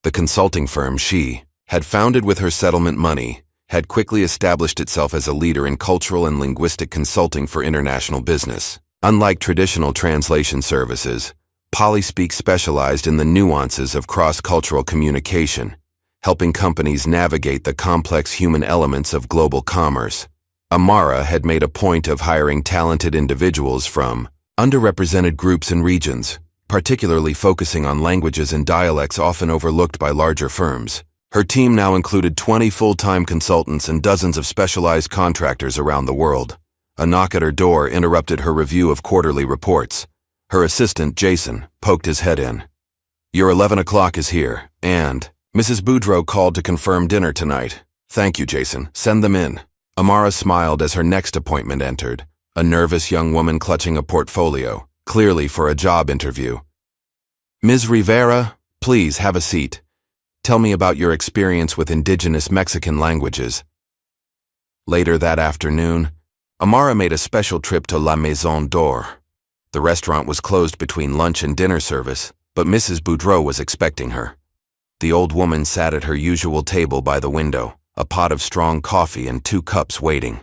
The consulting firm she had founded with her settlement money had quickly established itself as a leader in cultural and linguistic consulting for international business. Unlike traditional translation services, Polyspeak specialized in the nuances of cross-cultural communication, helping companies navigate the complex human elements of global commerce. Amara had made a point of hiring talented individuals from underrepresented groups and regions, particularly focusing on languages and dialects often overlooked by larger firms. Her team now included 20 full-time consultants and dozens of specialized contractors around the world. A knock at her door interrupted her review of quarterly reports. Her assistant, Jason, poked his head in. "Your 11 o'clock is here, and Mrs. Boudreau called to confirm dinner tonight." "Thank you, Jason. Send them in." Amara smiled as her next appointment entered, a nervous young woman clutching a portfolio, clearly for a job interview. "Ms. Rivera, please have a seat. Tell me about your experience with indigenous Mexican languages." Later that afternoon, Amara made a special trip to La Maison d'Or. The restaurant was closed between lunch and dinner service, but Mrs. Boudreau was expecting her. The old woman sat at her usual table by the window, a pot of strong coffee and 2 cups waiting.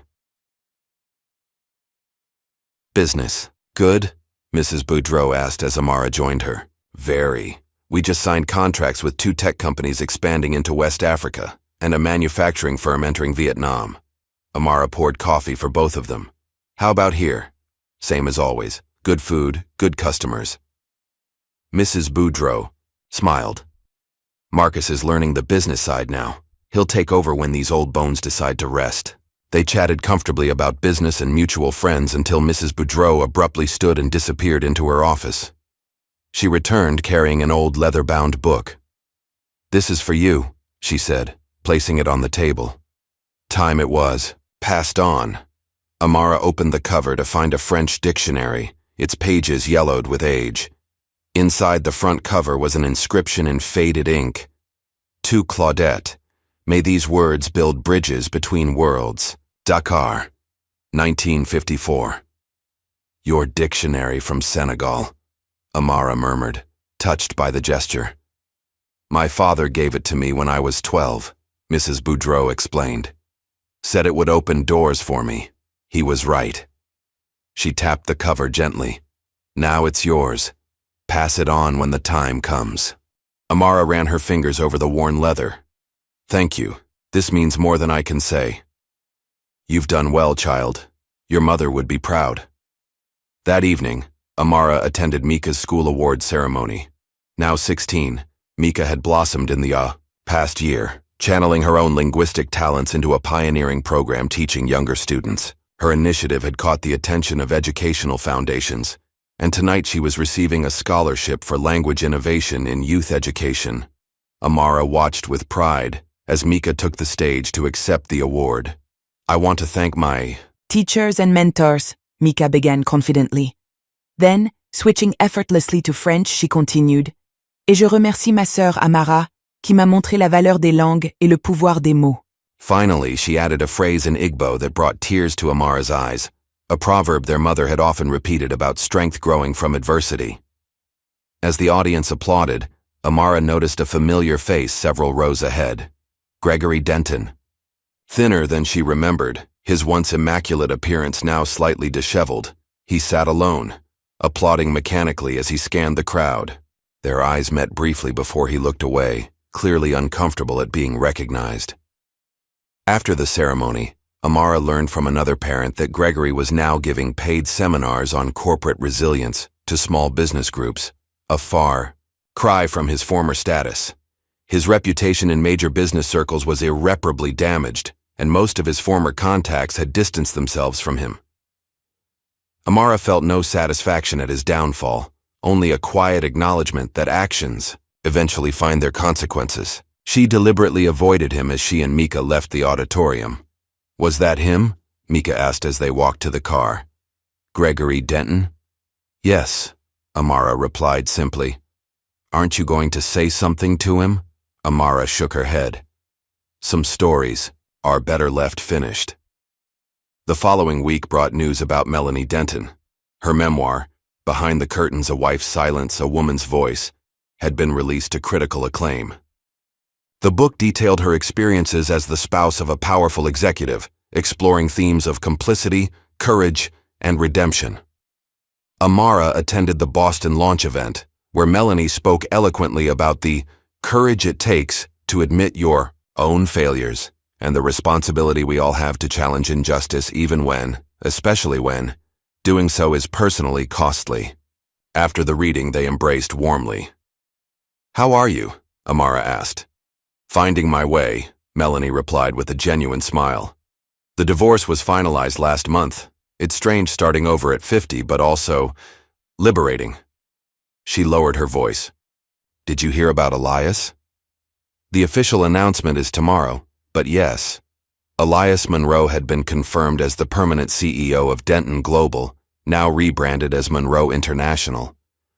"Business good?" Mrs. Boudreau asked as Amara joined her. "Very. We just signed contracts with 2 tech companies expanding into West Africa and a manufacturing firm entering Vietnam." Amara poured coffee for both of them. "How about here?" "Same as always. Good food, good customers." Mrs. Boudreau smiled. "Marcus is learning the business side now. He'll take over when these old bones decide to rest." They chatted comfortably about business and mutual friends until Mrs. Boudreau abruptly stood and disappeared into her office. She returned carrying an old leather-bound book. "This is for you," she said, placing it on the table. Time it was. Passed on. Amara opened the cover to find a French dictionary, its pages yellowed with age. Inside the front cover was an inscription in faded ink. "To Claudette, may these words build bridges between worlds. Dakar, 1954. "Your dictionary from Senegal," Amara murmured, touched by the gesture. "My father gave it to me when I was 12, Mrs. Boudreau explained. Said it would open doors for me. He was right." She tapped the cover gently. "Now it's yours. Pass it on when the time comes." Amara ran her fingers over the worn leather. "Thank you. This means more than I can say." "You've done well, child. Your mother would be proud." That evening, Amara attended Mika's school award ceremony. Now 16, Mika had blossomed in the past year, channeling her own linguistic talents into a pioneering program teaching younger students. Her initiative had caught the attention of educational foundations, and tonight she was receiving a scholarship for language innovation in youth education. Amara watched with pride as Mika took the stage to accept the award. "I want to thank my teachers and mentors," Mika began confidently. Then, switching effortlessly to French, she continued, "Et je remercie ma sœur Amara, qui m'a montré la valeur des langues et le pouvoir des mots." Finally, she added a phrase in Igbo that brought tears to Amara's eyes, a proverb their mother had often repeated about strength growing from adversity. As the audience applauded, Amara noticed a familiar face several rows ahead. Gregory Denton. Thinner than she remembered, his once immaculate appearance now slightly disheveled, he sat alone, applauding mechanically as he scanned the crowd. Their eyes met briefly before he looked away, clearly uncomfortable at being recognized. After the ceremony, Amara learned from another parent that Gregory was now giving paid seminars on corporate resilience to small business groups, a far cry from his former status. His reputation in major business circles was irreparably damaged, and most of his former contacts had distanced themselves from him. Amara felt no satisfaction at his downfall, only a quiet acknowledgement that actions eventually find their consequences. She deliberately avoided him as she and Mika left the auditorium. "Was that him?" Mika asked as they walked to the car. "Gregory Denton?" "Yes," Amara replied simply. "Aren't you going to say something to him?" Amara shook her head. "Some stories are better left finished." The following week brought news about Melanie Denton. Her memoir, Behind the Curtains, A Wife's Silence, A Woman's Voice, had been released to critical acclaim. The book detailed her experiences as the spouse of a powerful executive, exploring themes of complicity, courage, and redemption. Amara attended the Boston launch event, where Melanie spoke eloquently about the courage it takes to admit your own failures and the responsibility we all have to challenge injustice even when, especially when, doing so is personally costly. After the reading, they embraced warmly. "How are you?" Amara asked. "Finding my way," Melanie replied with a genuine smile. "The divorce was finalized last month. It's strange starting over at 50, but also liberating." She lowered her voice. "Did you hear about Elias?" "The official announcement is tomorrow, but yes." Elias Monroe had been confirmed as the permanent CEO of Denton Global, now rebranded as Monroe International.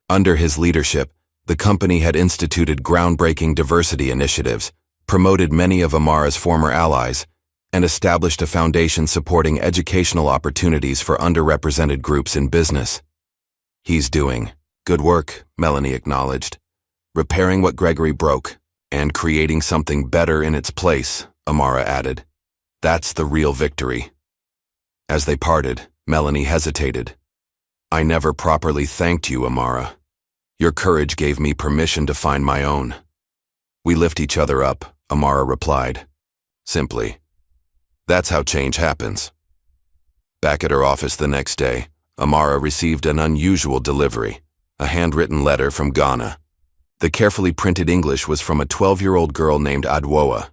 Under his leadership, the company had instituted groundbreaking diversity initiatives, promoted many of Amara's former allies, and established a foundation supporting educational opportunities for underrepresented groups in business. "He's doing good work," Melanie acknowledged. "Repairing what Gregory broke, and creating something better in its place," Amara added. "That's the real victory." As they parted, Melanie hesitated. "I never properly thanked you, Amara. Your courage gave me permission to find my own." "We lift each other up," Amara replied. Simply. That's how change happens. Back at her office the next day, Amara received an unusual delivery, a handwritten letter from Ghana. The carefully printed English was from a 12-year-old girl named Adwoa.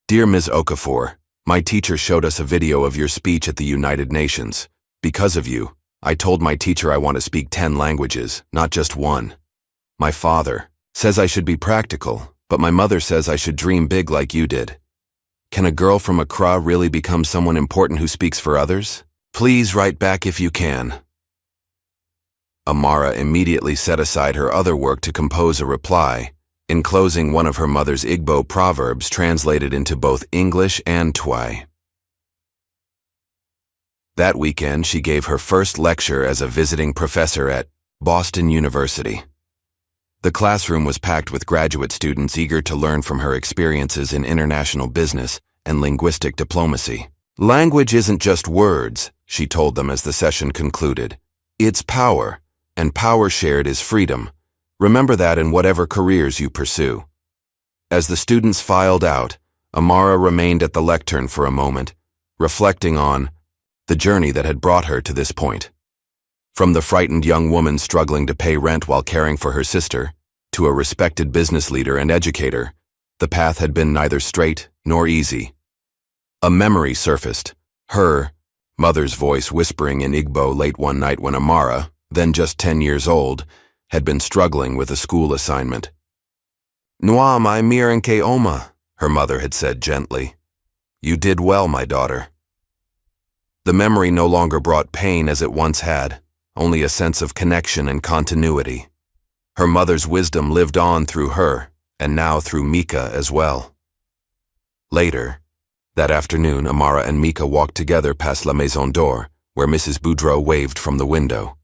"Dear Ms. Okafor, my teacher showed us a video of your speech at the United Nations. Because of you, I told my teacher I want to speak 10 languages, not just one. My father says I should be practical, but my mother says I should dream big like you did. Can a girl from Accra really become someone important who speaks for others? Please write back if you can." Amara immediately set aside her other work to compose a reply, enclosing one of her mother's Igbo proverbs translated into both English and Twi. That weekend, she gave her first lecture as a visiting professor at Boston University. The classroom was packed with graduate students eager to learn from her experiences in international business and linguistic diplomacy. "Language isn't just words," she told them as the session concluded. "It's power, and power shared is freedom. Remember that in whatever careers you pursue." As the students filed out, Amara remained at the lectern for a moment, reflecting on the journey that had brought her to this point. From the frightened young woman struggling to pay rent while caring for her sister, to a respected business leader and educator, the path had been neither straight nor easy. A memory surfaced, her mother's voice whispering in Igbo late one night when Amara, then just 10 years old, had been struggling with a school assignment. "Nwa mai mirenke oma," her mother had said gently. "You did well, my daughter." The memory no longer brought pain as it once had, only a sense of connection and continuity. Her mother's wisdom lived on through her, and now through Mika as well. Later, that afternoon, Amara and Mika walked together past La Maison d'Or, where Mrs. Boudreau waved from the window.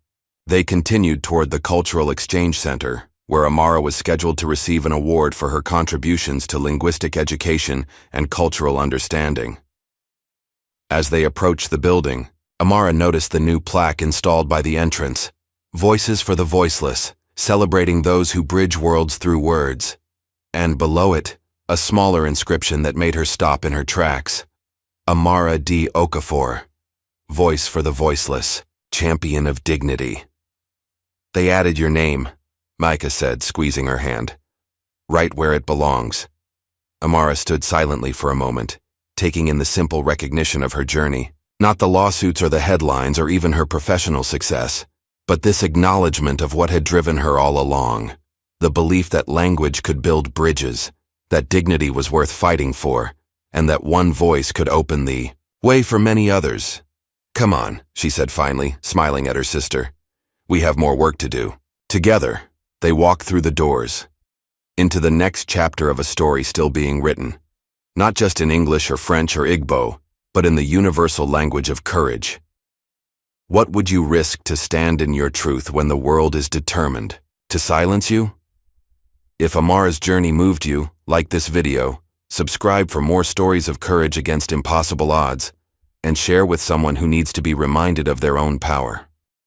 They continued toward the Cultural Exchange Center, where Amara was scheduled to receive an award for her contributions to linguistic education and cultural understanding. As they approached the building, Amara noticed the new plaque installed by the entrance, "Voices for the Voiceless, celebrating those who bridge worlds through words." And below it, a smaller inscription that made her stop in her tracks. "Amara D. Okafor, Voice for the Voiceless, Champion of Dignity." "They added your name," Micah said, squeezing her hand. "Right where it belongs." Amara stood silently for a moment, taking in the simple recognition of her journey. Not the lawsuits or the headlines or even her professional success, but this acknowledgement of what had driven her all along. The belief that language could build bridges, that dignity was worth fighting for, and that one voice could open the way for many others. "Come on," she said finally, smiling at her sister. "We have more work to do." Together, they walked through the doors, into the next chapter of a story still being written, not just in English or French or Igbo, but in the universal language of courage. What would you risk to stand in your truth when the world is determined to silence you? If Amara's journey moved you, like this video, subscribe for more stories of courage against impossible odds, and share with someone who needs to be reminded of their own power.